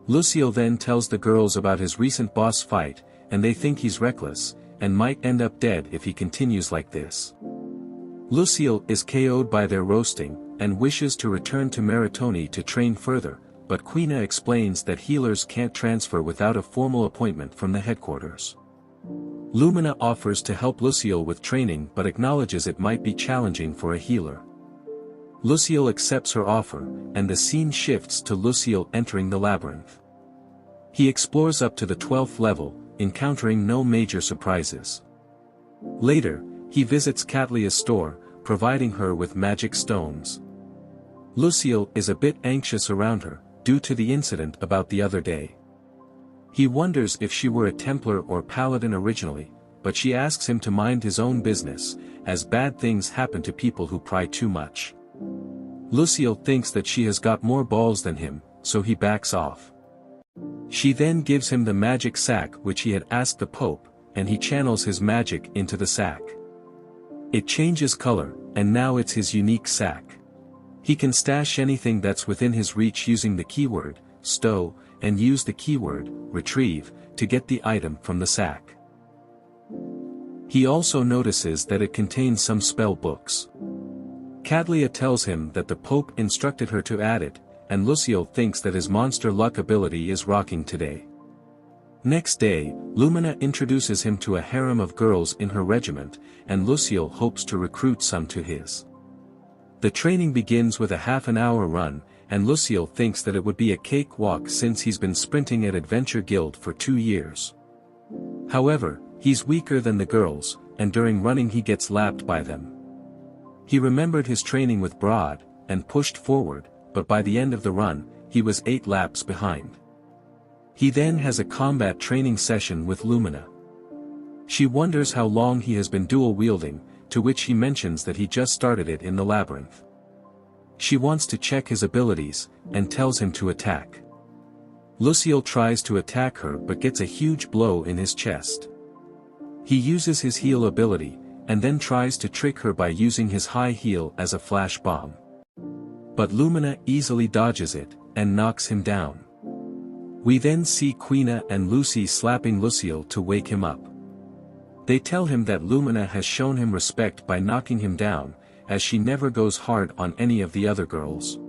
Luciel then tells the girls about his recent boss fight, and they think he's reckless, and might end up dead if he continues like this. Luciel is KO'd by their roasting, and wishes to return to Maritoni to train further, but Quina explains that healers can't transfer without a formal appointment from the headquarters. Lumina offers to help Luciel with training but acknowledges it might be challenging for a healer. Luciel accepts her offer, and the scene shifts to Luciel entering the labyrinth. He explores up to the 12th level, encountering no major surprises. Later, he visits Katlia's store, providing her with magic stones. Luciel is a bit anxious around her, due to the incident about the other day. He wonders if she were a Templar or Paladin originally, but she asks him to mind his own business, as bad things happen to people who pry too much. Luciel thinks that she has got more balls than him, so he backs off. She then gives him the magic sack which he had asked the Pope, and he channels his magic into the sack. It changes color, and now it's his unique sack. He can stash anything that's within his reach using the keyword, stow, and use the keyword, retrieve, to get the item from the sack. He also notices that it contains some spell books. Katlia tells him that the Pope instructed her to add it, and Luciel thinks that his monster luck ability is rocking today. Next day, Lumina introduces him to a harem of girls in her regiment, and Luciel hopes to recruit some to his. The training begins with a half-an-hour run, and Luciel thinks that it would be a cakewalk since he's been sprinting at Adventure Guild for 2 years. However, he's weaker than the girls, and during running he gets lapped by them. He remembered his training with Broad, and pushed forward, but by the end of the run, he was 8 laps behind. He then has a combat training session with Lumina. She wonders how long he has been dual-wielding, to which he mentions that he just started it in the labyrinth. She wants to check his abilities, and tells him to attack. Luciel tries to attack her but gets a huge blow in his chest. He uses his heal ability, and then tries to trick her by using his high heal as a flash bomb. But Lumina easily dodges it, and knocks him down. We then see Quina and Lucy slapping Luciel to wake him up. They tell him that Lumina has shown him respect by knocking him down, as she never goes hard on any of the other girls.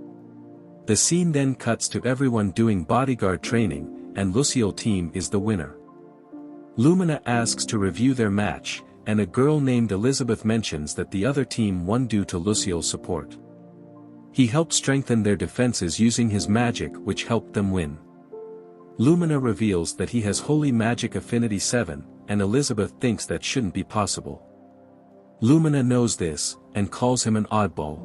The scene then cuts to everyone doing bodyguard training, and Luciel's team is the winner. Lumina asks to review their match, and a girl named Elizabeth mentions that the other team won due to Luciel's support. He helped strengthen their defenses using his magic, which helped them win. Lumina reveals that he has Holy Magic Affinity 7, and Elizabeth thinks that shouldn't be possible. Lumina knows this, and calls him an oddball.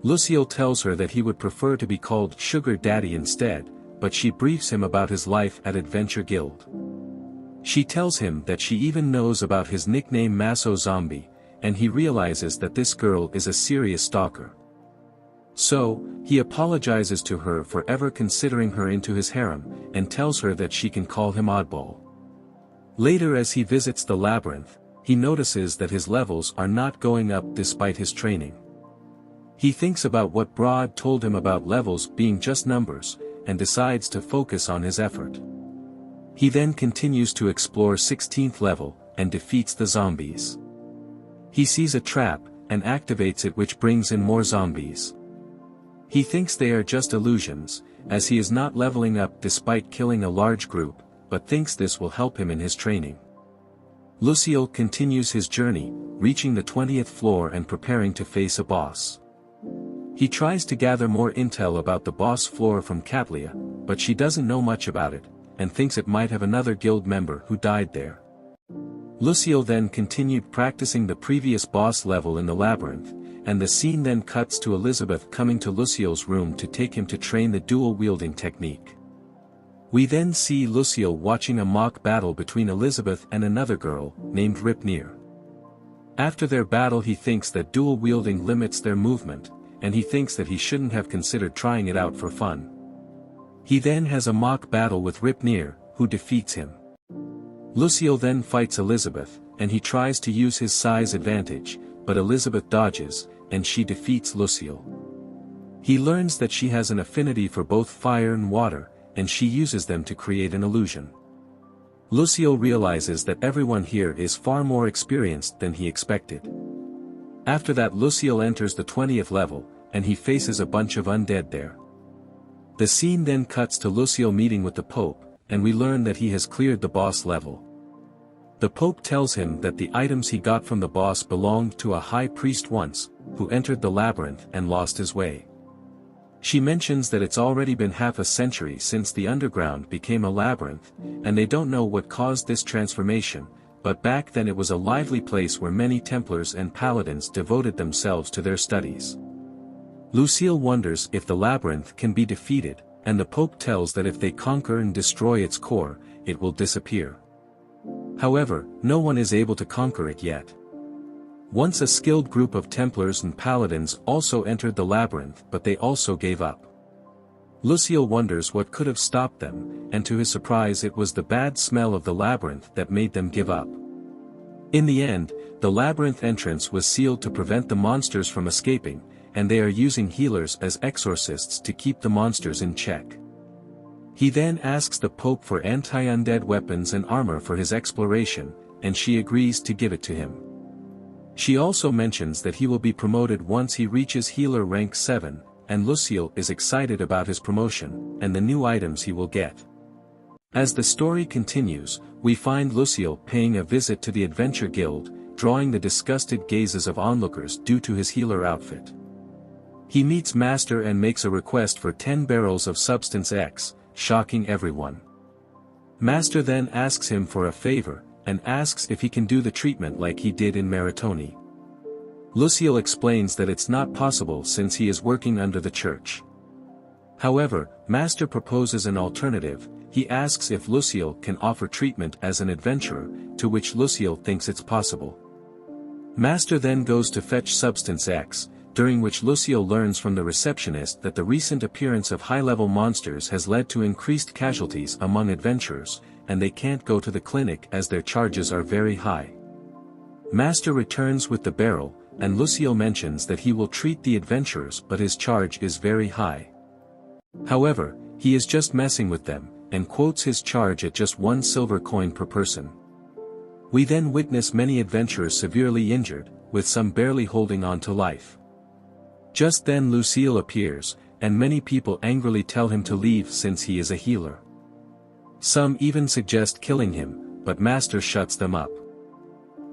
Luciel tells her that he would prefer to be called Sugar Daddy instead, but she briefs him about his life at Adventure Guild. She tells him that she even knows about his nickname Maso Zombie, and he realizes that this girl is a serious stalker. So, he apologizes to her for ever considering her into his harem, and tells her that she can call him oddball. Later, as he visits the labyrinth, he notices that his levels are not going up despite his training. He thinks about what Broad told him about levels being just numbers, and decides to focus on his effort. He then continues to explore 16th level, and defeats the zombies. He sees a trap, and activates it, which brings in more zombies. He thinks they are just illusions, as he is not leveling up despite killing a large group, but thinks this will help him in his training. Luciel continues his journey, reaching the 20th floor and preparing to face a boss. He tries to gather more intel about the boss floor from Katlia, but she doesn't know much about it, and thinks it might have another guild member who died there. Luciel then continued practicing the previous boss level in the labyrinth, and the scene then cuts to Elizabeth coming to Luciel's room to take him to train the dual-wielding technique. We then see Luciel watching a mock battle between Elizabeth and another girl, named Ripnir. After their battle, he thinks that dual-wielding limits their movement, and he thinks that he shouldn't have considered trying it out for fun. He then has a mock battle with Ripnir, who defeats him. Luciel then fights Elizabeth, and he tries to use his size advantage, but Elizabeth dodges, and she defeats Luciel. He learns that she has an affinity for both fire and water, and she uses them to create an illusion. Luciel realizes that everyone here is far more experienced than he expected. After that, Luciel enters the 20th level, and he faces a bunch of undead there. The scene then cuts to Luciel meeting with the Pope, and we learn that he has cleared the boss level. The Pope tells him that the items he got from the boss belonged to a high priest once, who entered the labyrinth and lost his way. She mentions that it's already been half a century since the underground became a labyrinth, and they don't know what caused this transformation, but back then it was a lively place where many Templars and Paladins devoted themselves to their studies. Luciel wonders if the labyrinth can be defeated, and the Pope tells that if they conquer and destroy its core, it will disappear. However, no one is able to conquer it yet. Once a skilled group of Templars and Paladins also entered the labyrinth, but they also gave up. Luciel wonders what could have stopped them, and to his surprise it was the bad smell of the labyrinth that made them give up. In the end, the labyrinth entrance was sealed to prevent the monsters from escaping, and they are using healers as exorcists to keep the monsters in check. He then asks the Pope for anti-undead weapons and armor for his exploration, and she agrees to give it to him. She also mentions that he will be promoted once he reaches healer rank 7, and Luciel is excited about his promotion, and the new items he will get. As the story continues, we find Luciel paying a visit to the Adventure Guild, drawing the disgusted gazes of onlookers due to his healer outfit. He meets Master and makes a request for 10 barrels of Substance X, shocking everyone. Master then asks him for a favor, and asks if he can do the treatment like he did in Maritoni. Luciel explains that it's not possible since he is working under the church. However, Master proposes an alternative. He asks if Luciel can offer treatment as an adventurer, to which Luciel thinks it's possible. Master then goes to fetch Substance X, during which Luciel learns from the receptionist that the recent appearance of high-level monsters has led to increased casualties among adventurers, and they can't go to the clinic as their charges are very high. Master returns with the barrel, and Luciel mentions that he will treat the adventurers but his charge is very high. However, he is just messing with them, and quotes his charge at just 1 silver coin per person. We then witness many adventurers severely injured, with some barely holding on to life. Just then Luciel appears, and many people angrily tell him to leave since he is a healer. Some even suggest killing him, but Master shuts them up.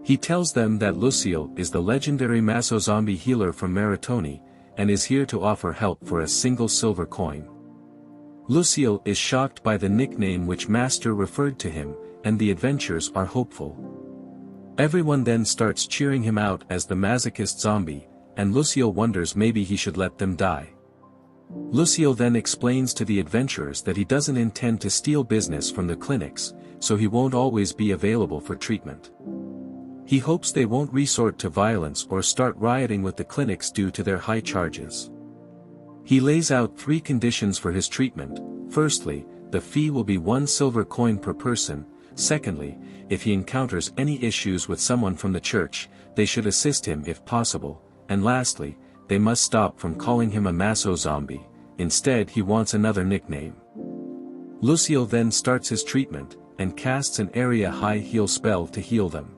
He tells them that Luciel is the legendary Maso zombie healer from Meritoni, and is here to offer help for a single silver coin. Luciel is shocked by the nickname which Master referred to him, and the adventurers are hopeful. Everyone then starts cheering him out as the masochist zombie, and Luciel wonders maybe he should let them die. Luciel then explains to the adventurers that he doesn't intend to steal business from the clinics, so he won't always be available for treatment. He hopes they won't resort to violence or start rioting with the clinics due to their high charges. He lays out 3 conditions for his treatment. Firstly, the fee will be 1 silver coin per person. Secondly, if he encounters any issues with someone from the church, they should assist him if possible. And lastly, they must stop from calling him a Maso zombie. Instead, he wants another nickname. Luciel then starts his treatment, and casts an area high heal spell to heal them.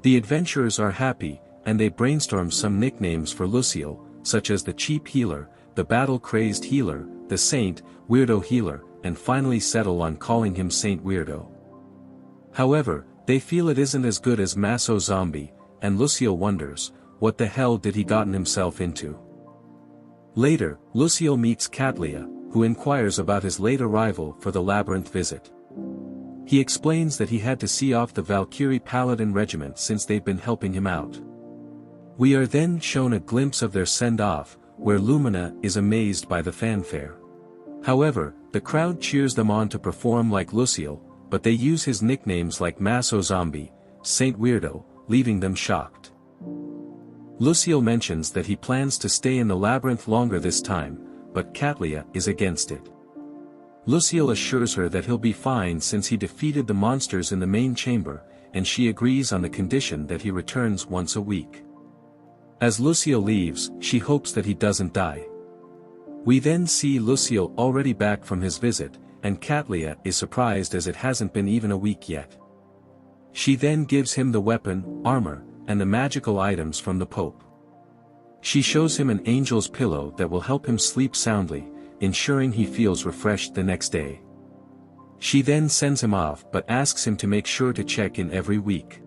The adventurers are happy, and they brainstorm some nicknames for Luciel, such as the cheap healer, the battle-crazed healer, the saint, weirdo healer, and finally settle on calling him Saint Weirdo. However, they feel it isn't as good as Maso zombie, and Luciel wonders, what the hell did he gotten himself into? Later, Luciel meets Catlia, who inquires about his late arrival for the labyrinth visit. He explains that he had to see off the Valkyrie Paladin regiment since they've been helping him out. We are then shown a glimpse of their send-off, where Lumina is amazed by the fanfare. However, the crowd cheers them on to perform like Luciel, but they use his nicknames like Maso Zombie, Saint Weirdo, leaving them shocked. Luciel mentions that he plans to stay in the labyrinth longer this time, but Catlia is against it. Luciel assures her that he'll be fine since he defeated the monsters in the main chamber, and she agrees on the condition that he returns once a week. As Luciel leaves, she hopes that he doesn't die. We then see Luciel already back from his visit, and Catlia is surprised as it hasn't been even a week yet. She then gives him the weapon, armor, and the magical items from the Pope. She shows him an angel's pillow that will help him sleep soundly, ensuring he feels refreshed the next day. She then sends him off but asks him to make sure to check in every week.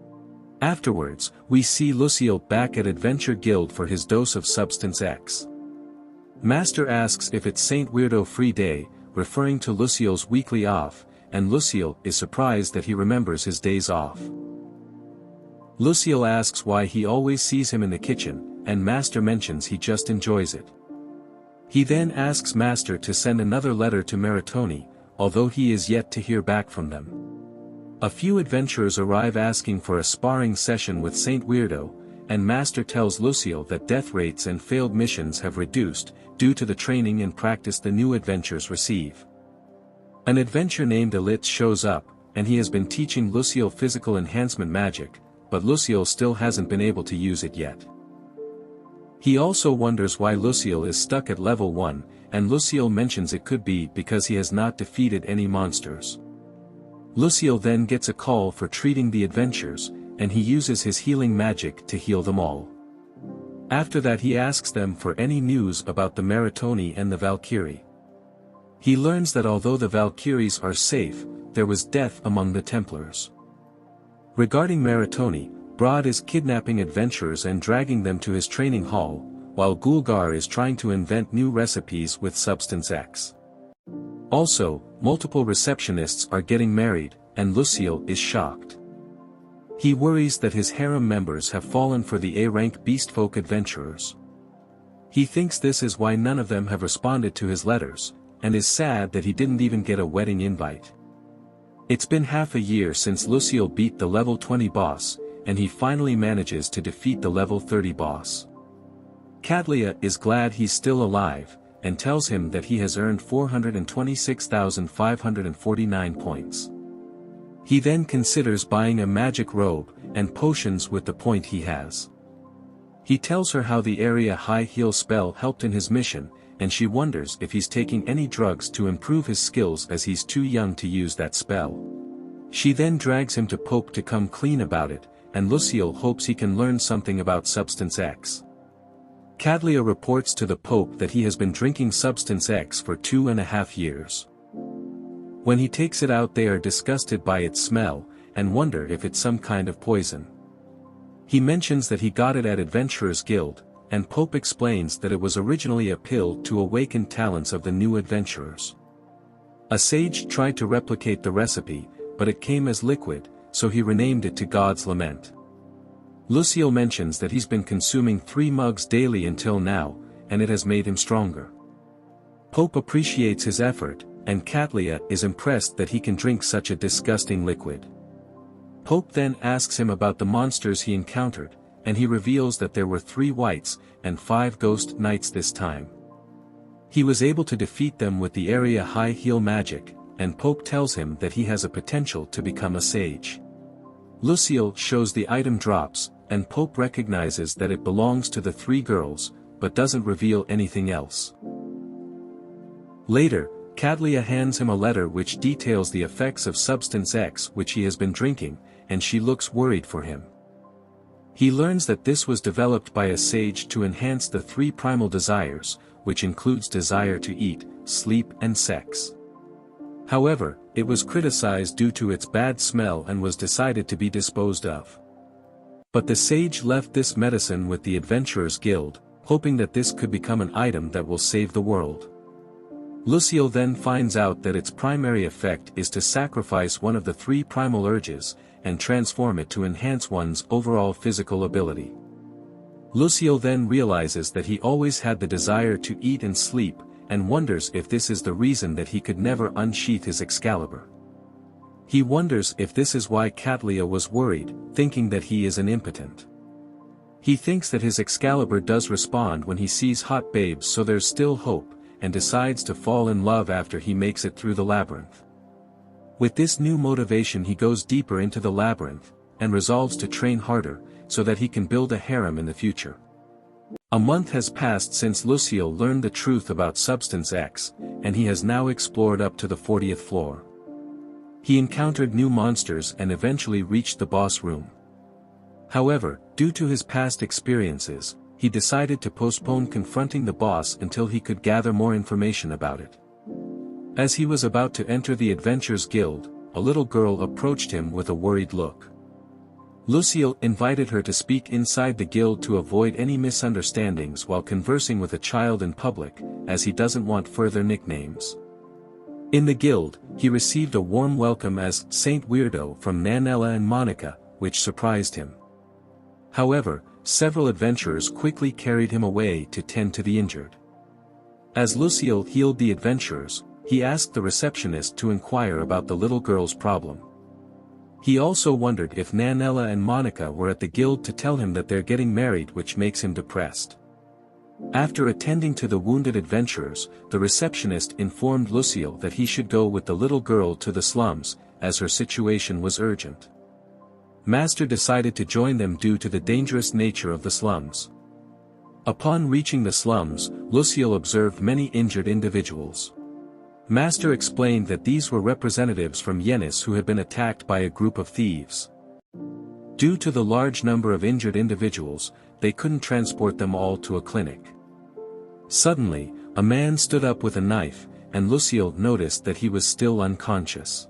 Afterwards, we see Luciel back at Adventure Guild for his dose of Substance X. Master asks if it's Saint Weirdo free day, referring to Luciel's weekly off, and Luciel is surprised that he remembers his days off. Luciel asks why he always sees him in the kitchen, and Master mentions he just enjoys it. He then asks Master to send another letter to Meritoni, although he is yet to hear back from them. A few adventurers arrive asking for a sparring session with Saint Weirdo, and Master tells Luciel that death rates and failed missions have reduced, due to the training and practice the new adventurers receive. An adventurer named Elitz shows up, and he has been teaching Luciel physical enhancement magic, but Luciel still hasn't been able to use it yet. He also wonders why Luciel is stuck at level 1, and Luciel mentions it could be because he has not defeated any monsters. Luciel then gets a call for treating the adventurers, and he uses his healing magic to heal them all. After that he asks them for any news about the Meritoni and the Valkyrie. He learns that although the Valkyries are safe, there was death among the Templars. Regarding Meritoni, Brod is kidnapping adventurers and dragging them to his training hall, while Gulgar is trying to invent new recipes with Substance X. Also, multiple receptionists are getting married, and Luciel is shocked. He worries that his harem members have fallen for the A-rank beastfolk adventurers. He thinks this is why none of them have responded to his letters, and is sad that he didn't even get a wedding invite. It's been half a year since Luciel beat the level 20 boss, and he finally manages to defeat the level 30 boss. Catlia is glad he's still alive, and tells him that he has earned 426,549 points. He then considers buying a magic robe, and potions with the point he has. He tells her how the area high heal spell helped in his mission, and she wonders if he's taking any drugs to improve his skills as he's too young to use that spell. She then drags him to Pope to come clean about it, and Luciel hopes he can learn something about Substance X. Catlia reports to the Pope that he has been drinking Substance X for 2.5 years. When he takes it out they are disgusted by its smell, and wonder if it's some kind of poison. He mentions that he got it at Adventurers Guild, and Pope explains that it was originally a pill to awaken talents of the new adventurers. A sage tried to replicate the recipe, but it came as liquid, so he renamed it to God's Lament. Luciel mentions that he's been consuming 3 mugs daily until now, and it has made him stronger. Pope appreciates his effort, and Catlia is impressed that he can drink such a disgusting liquid. Pope then asks him about the monsters he encountered, and he reveals that there were 3 wights, and 5 ghost knights this time. He was able to defeat them with the area high heel magic, and Pope tells him that he has a potential to become a sage. Luciel shows the item drops, and Pope recognizes that it belongs to the 3 girls, but doesn't reveal anything else. Later, Catlia hands him a letter which details the effects of Substance X which he has been drinking, and she looks worried for him. He learns that this was developed by a sage to enhance the 3 primal desires, which includes desire to eat, sleep and sex. However, it was criticized due to its bad smell and was decided to be disposed of. But the sage left this medicine with the Adventurers Guild, hoping that this could become an item that will save the world. Luciel then finds out that its primary effect is to sacrifice one of the 3 primal urges, and transform it to enhance one's overall physical ability. Luciel then realizes that he always had the desire to eat and sleep, and wonders if this is the reason that he could never unsheath his Excalibur. He wonders if this is why Catlia was worried, thinking that he is an impotent. He thinks that his Excalibur does respond when he sees hot babes, so there's still hope, and decides to fall in love after he makes it through the labyrinth. With this new motivation he goes deeper into the labyrinth, and resolves to train harder, so that he can build a harem in the future. A month has passed since Luciel learned the truth about Substance X, and he has now explored up to the 40th floor. He encountered new monsters and eventually reached the boss room. However, due to his past experiences, he decided to postpone confronting the boss until he could gather more information about it. As he was about to enter the Adventurers Guild, a little girl approached him with a worried look. Luciel invited her to speak inside the guild to avoid any misunderstandings while conversing with a child in public, as he doesn't want further nicknames. In the guild, he received a warm welcome as Saint Weirdo from Nanella and Monica, which surprised him. However, several adventurers quickly carried him away to tend to the injured. As Luciel healed the adventurers, he asked the receptionist to inquire about the little girl's problem. He also wondered if Nanella and Monica were at the guild to tell him that they're getting married, which makes him depressed. After attending to the wounded adventurers, the receptionist informed Luciel that he should go with the little girl to the slums, as her situation was urgent. Master decided to join them due to the dangerous nature of the slums. Upon reaching the slums, Luciel observed many injured individuals. Master explained that these were representatives from Yenis who had been attacked by a group of thieves. Due to the large number of injured individuals, they couldn't transport them all to a clinic. Suddenly, a man stood up with a knife, and Luciel noticed that he was still unconscious.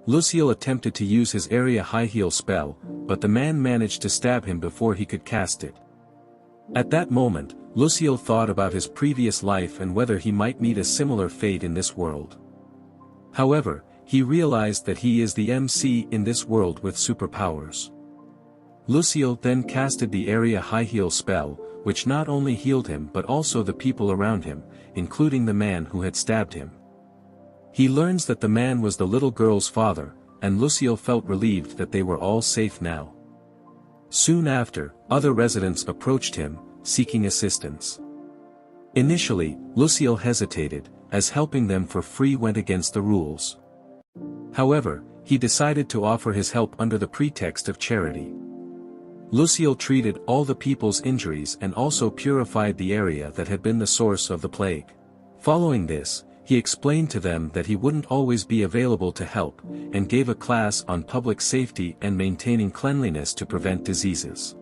Luciel attempted to use his area high heel spell, but the man managed to stab him before he could cast it. At that moment, Luciel thought about his previous life and whether he might meet a similar fate in this world. However, he realized that he is the MC in this world with superpowers. Luciel then casted the area high heel spell, which not only healed him but also the people around him, including the man who had stabbed him. He learns that the man was the little girl's father, and Luciel felt relieved that they were all safe now. Soon after, other residents approached him, seeking assistance. Initially, Luciel hesitated, as helping them for free went against the rules. However, he decided to offer his help under the pretext of charity. Luciel treated all the people's injuries and also purified the area that had been the source of the plague. Following this, he explained to them that he wouldn't always be available to help, and gave a class on public safety and maintaining cleanliness to prevent diseases.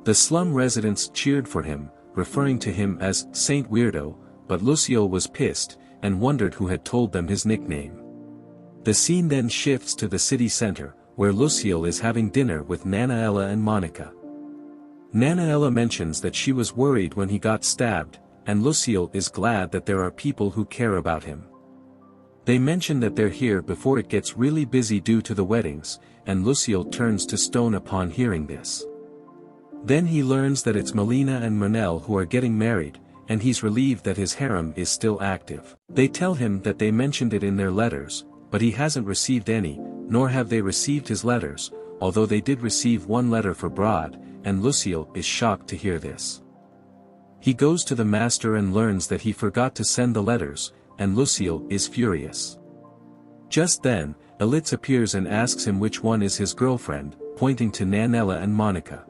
The slum residents cheered for him, referring to him as Saint Weirdo, but Luciel was pissed, and wondered who had told them his nickname. The scene then shifts to the city center, where Luciel is having dinner with Nana Ella and Monica. Nana Ella mentions that she was worried when he got stabbed, and Luciel is glad that there are people who care about him. They mention that they're here before it gets really busy due to the weddings, and Luciel turns to stone upon hearing this. Then he learns that it's Melina and Manel who are getting married, and he's relieved that his harem is still active. They tell him that they mentioned it in their letters, but he hasn't received any, nor have they received his letters, although they did receive one letter for Brad, and Luciel is shocked to hear this. He goes to the master and learns that he forgot to send the letters, and Luciel is furious. Just then, Elitz appears and asks him which one is his girlfriend, pointing to Nanella and Monica.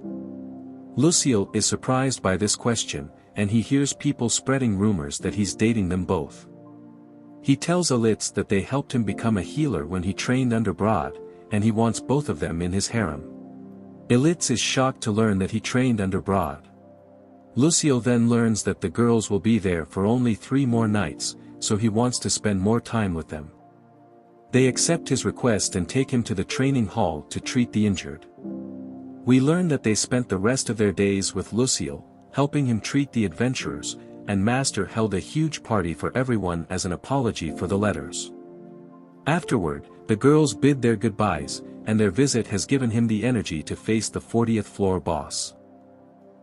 Luciel is surprised by this question, and he hears people spreading rumors that he's dating them both. He tells Elitz that they helped him become a healer when he trained under Brad, and he wants both of them in his harem. Elitz is shocked to learn that he trained under Brad. Luciel then learns that the girls will be there for only 3 more nights, so he wants to spend more time with them. They accept his request and take him to the training hall to treat the injured. We learn that they spent the rest of their days with Luciel, helping him treat the adventurers, and Master held a huge party for everyone as an apology for the letters. Afterward, the girls bid their goodbyes, and their visit has given him the energy to face the 40th floor boss.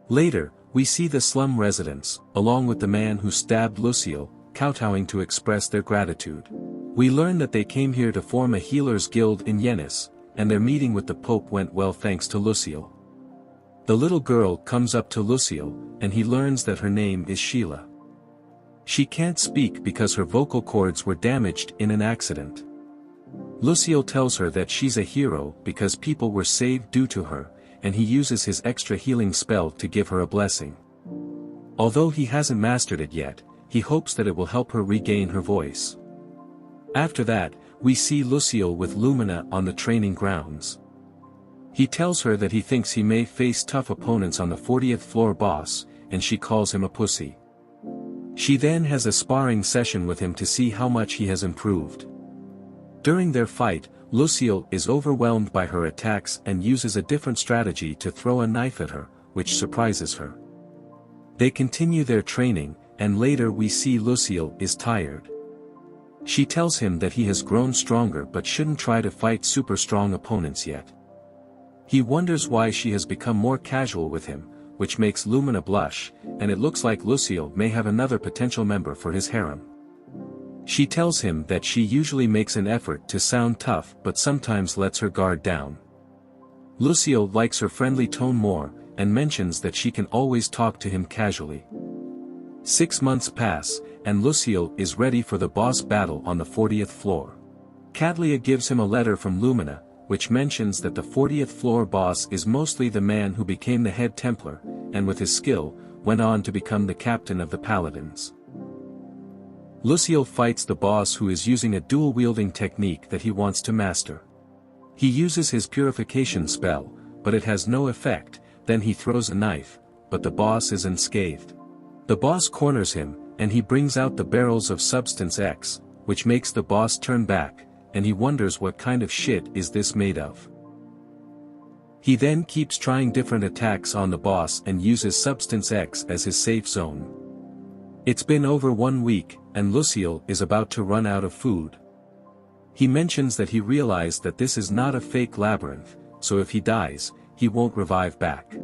Later, we see the slum residents, along with the man who stabbed Luciel, kowtowing to express their gratitude. We learn that they came here to form a healers guild in Yenis, and their meeting with the Pope went well thanks to Luciel. The little girl comes up to Luciel, and he learns that her name is Sheila. She can't speak because her vocal cords were damaged in an accident. Luciel tells her that she's a hero because people were saved due to her, and he uses his extra healing spell to give her a blessing. Although he hasn't mastered it yet, he hopes that it will help her regain her voice. After that, we see Luciel with Lumina on the training grounds. He tells her that he thinks he may face tough opponents on the 40th floor boss, and she calls him a pussy. She then has a sparring session with him to see how much he has improved. During their fight, Luciel is overwhelmed by her attacks and uses a different strategy to throw a knife at her, which surprises her. They continue their training, and later we see Luciel is tired. She tells him that he has grown stronger but shouldn't try to fight super strong opponents yet. He wonders why she has become more casual with him, which makes Lumina blush, and it looks like Luciel may have another potential member for his harem. She tells him that she usually makes an effort to sound tough but sometimes lets her guard down. Luciel likes her friendly tone more, and mentions that she can always talk to him casually. 6 months pass, and Luciel is ready for the boss battle on the 40th floor. Catlia gives him a letter from Lumina, which mentions that the 40th floor boss is mostly the man who became the head Templar, and with his skill, went on to become the captain of the Paladins. Luciel fights the boss who is using a dual-wielding technique that he wants to master. He uses his purification spell, but it has no effect, then he throws a knife, but the boss is unscathed. The boss corners him, and he brings out the barrels of Substance X, which makes the boss turn back, and he wonders what kind of shit is this made of. He then keeps trying different attacks on the boss and uses Substance X as his safe zone. It's been over 1 week, and Luciel is about to run out of food. He mentions that he realized that this is not a fake labyrinth, so if he dies, he won't revive back.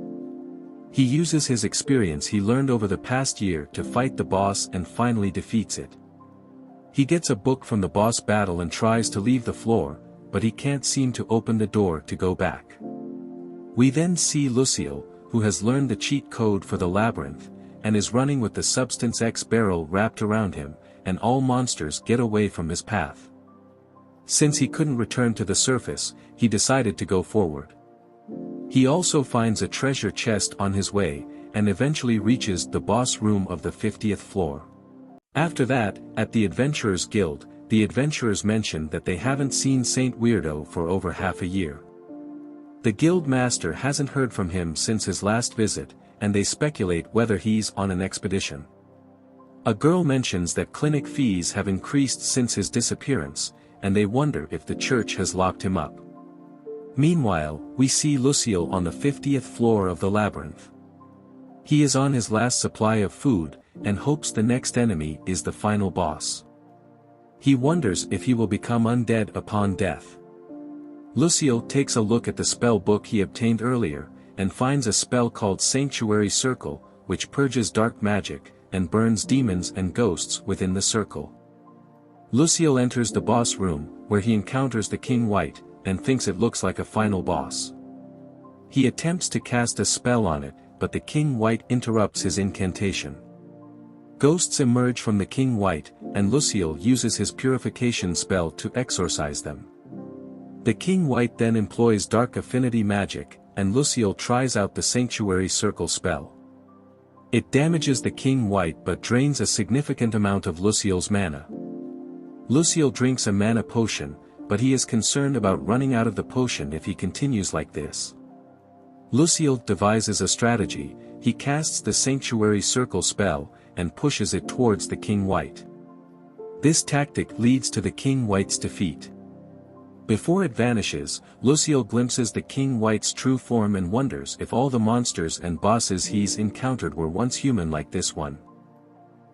He uses his experience he learned over the past year to fight the boss and finally defeats it. He gets a book from the boss battle and tries to leave the floor, but he can't seem to open the door to go back. We then see Luciel, who has learned the cheat code for the labyrinth, and is running with the Substance X barrel wrapped around him, and all monsters get away from his path. Since he couldn't return to the surface, he decided to go forward. He also finds a treasure chest on his way, and eventually reaches the boss room of the 50th floor. After that, at the Adventurers Guild, the adventurers mention that they haven't seen Saint Weirdo for over half a year. The guild master hasn't heard from him since his last visit, and they speculate whether he's on an expedition. A girl mentions that clinic fees have increased since his disappearance, and they wonder if the church has locked him up. Meanwhile, we see Luciel on the 50th floor of the labyrinth. He is on his last supply of food, and hopes the next enemy is the final boss. He wonders if he will become undead upon death. Luciel takes a look at the spell book he obtained earlier, and finds a spell called Sanctuary Circle, which purges dark magic, and burns demons and ghosts within the circle. Luciel enters the boss room, where he encounters the King White, and thinks it looks like a final boss. He attempts to cast a spell on it, but the King White interrupts his incantation. Ghosts emerge from the King White, and Luciel uses his purification spell to exorcise them. The King White then employs Dark Affinity magic, and Luciel tries out the Sanctuary Circle spell. It damages the King White but drains a significant amount of Luciel's mana. Luciel drinks a mana potion, but he is concerned about running out of the potion if he continues like this. Luciel devises a strategy. He casts the Sanctuary Circle spell, and pushes it towards the King White. This tactic leads to the King White's defeat. Before it vanishes, Luciel glimpses the King White's true form and wonders if all the monsters and bosses he's encountered were once human like this one.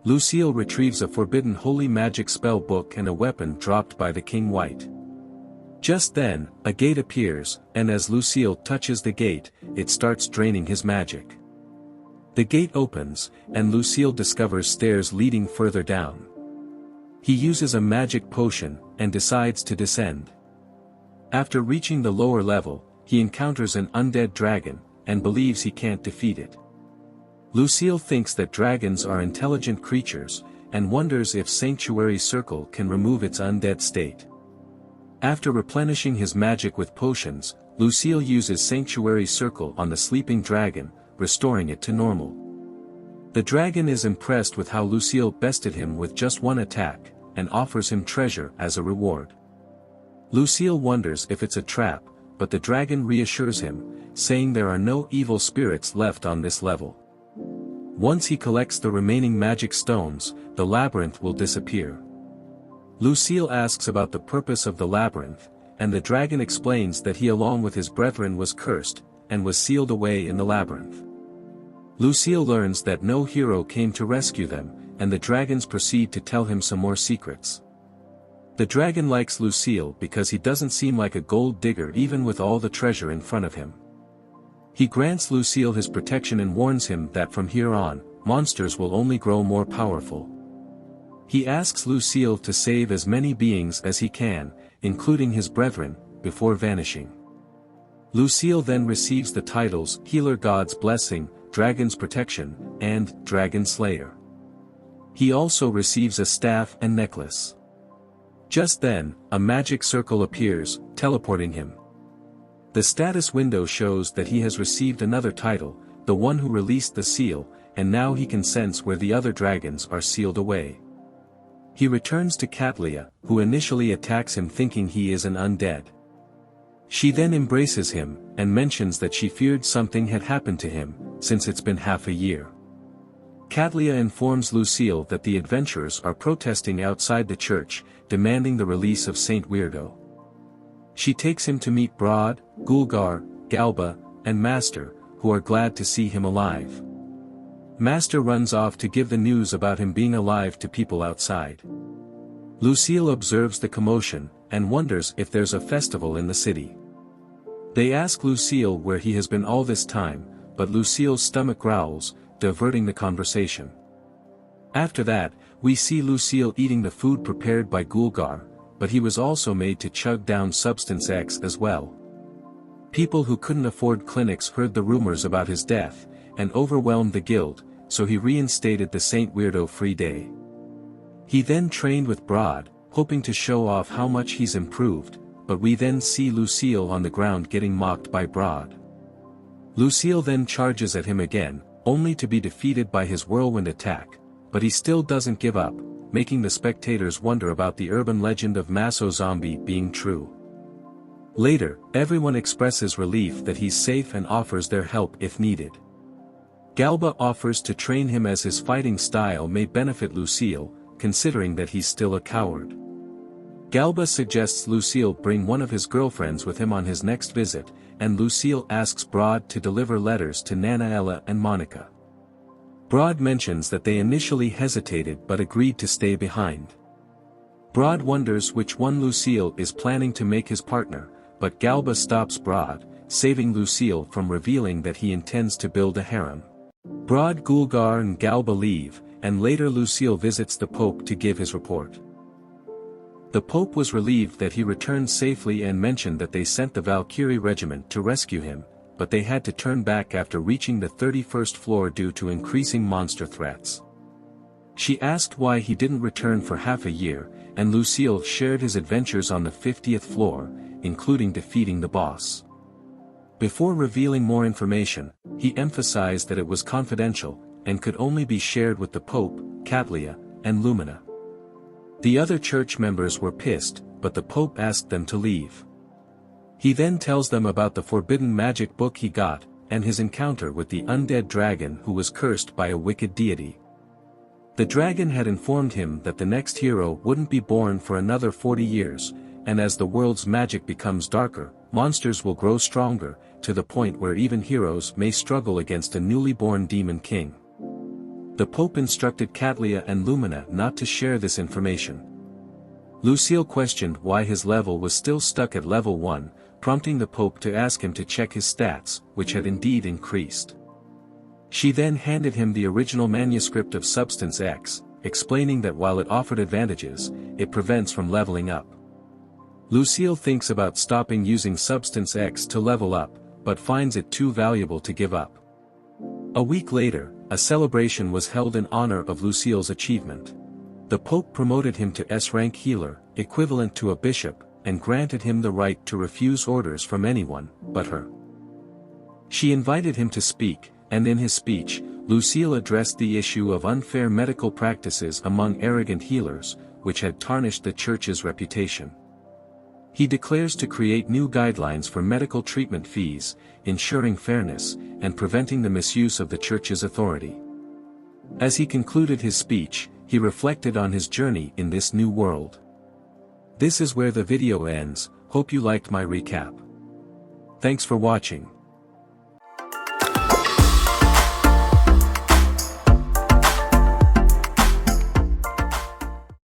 Luciel retrieves a forbidden holy magic spell book and a weapon dropped by the King White. Just then, a gate appears, and as Luciel touches the gate, it starts draining his magic. The gate opens, and Luciel discovers stairs leading further down. He uses a magic potion, and decides to descend. After reaching the lower level, he encounters an undead dragon, and believes he can't defeat it. Luciel thinks that dragons are intelligent creatures, and wonders if Sanctuary Circle can remove its undead state. After replenishing his magic with potions, Luciel uses Sanctuary Circle on the sleeping dragon, restoring it to normal. The dragon is impressed with how Luciel bested him with just one attack, and offers him treasure as a reward. Luciel wonders if it's a trap, but the dragon reassures him, saying there are no evil spirits left on this level. Once he collects the remaining magic stones, the labyrinth will disappear. Luciel asks about the purpose of the labyrinth, and the dragon explains that he along with his brethren was cursed, and was sealed away in the labyrinth. Luciel learns that no hero came to rescue them, and the dragons proceed to tell him some more secrets. The dragon likes Luciel because he doesn't seem like a gold digger even with all the treasure in front of him. He grants Luciel his protection and warns him that from here on, monsters will only grow more powerful. He asks Luciel to save as many beings as he can, including his brethren, before vanishing. Luciel then receives the titles Healer God's Blessing, Dragon's Protection, and Dragon Slayer. He also receives a staff and necklace. Just then, a magic circle appears, teleporting him. The status window shows that he has received another title, the one who released the seal, and now he can sense where the other dragons are sealed away. He returns to Katlia, who initially attacks him thinking he is an undead. She then embraces him, and mentions that she feared something had happened to him, since it's been half a year. Katlia informs Luciel that the adventurers are protesting outside the church, demanding the release of Saint Weirdo. She takes him to meet Broad, Gulgar, Galba, and Master, who are glad to see him alive. Master runs off to give the news about him being alive to people outside. Luciel observes the commotion, and wonders if there's a festival in the city. They ask Luciel where he has been all this time, but Luciel's stomach growls, diverting the conversation. After that, we see Luciel eating the food prepared by Gulgar, but he was also made to chug down Substance X as well. People who couldn't afford clinics heard the rumors about his death, and overwhelmed the guild, so he reinstated the Saint Weirdo free day. He then trained with Broad, hoping to show off how much he's improved, but we then see Luciel on the ground getting mocked by Broad. Luciel then charges at him again, only to be defeated by his whirlwind attack, but he still doesn't give up, making the spectators wonder about the urban legend of Maso Zombie being true. Later, everyone expresses relief that he's safe and offers their help if needed. Galba offers to train him as his fighting style may benefit Luciel, considering that he's still a coward. Galba suggests Luciel bring one of his girlfriends with him on his next visit, and Luciel asks Broad to deliver letters to Nana Ella and Monica. Broad mentions that they initially hesitated but agreed to stay behind. Broad wonders which one Luciel is planning to make his partner, but Galba stops Broad, saving Luciel from revealing that he intends to build a harem. Broad, Gulgar and Galba leave, and later Luciel visits the Pope to give his report. The Pope was relieved that he returned safely and mentioned that they sent the Valkyrie Regiment to rescue him, but they had to turn back after reaching the 31st floor due to increasing monster threats. She asked why he didn't return for half a year, and Luciel shared his adventures on the 50th floor, including defeating the boss. Before revealing more information, he emphasized that it was confidential, and could only be shared with the Pope, Catlia, and Lumina. The other church members were pissed, but the Pope asked them to leave. He then tells them about the forbidden magic book he got, and his encounter with the undead dragon who was cursed by a wicked deity. The dragon had informed him that the next hero wouldn't be born for another 40 years, and as the world's magic becomes darker, monsters will grow stronger, to the point where even heroes may struggle against a newly born demon king. The Pope instructed Catlia and Lumina not to share this information. Luciel questioned why his level was still stuck at level 1, prompting the Pope to ask him to check his stats, which had indeed increased. She then handed him the original manuscript of Substance X, explaining that while it offered advantages, it prevents from leveling up. Luciel thinks about stopping using Substance X to level up, but finds it too valuable to give up. A week later, a celebration was held in honor of Luciel's achievement. The Pope promoted him to S-rank healer, equivalent to a bishop, and granted him the right to refuse orders from anyone, but her. She invited him to speak, and in his speech, Luciel addressed the issue of unfair medical practices among arrogant healers, which had tarnished the church's reputation. He declares to create new guidelines for medical treatment fees, ensuring fairness, and preventing the misuse of the church's authority. As he concluded his speech, he reflected on his journey in this new world. This is where the video ends. Hope you liked my recap. Thanks for watching.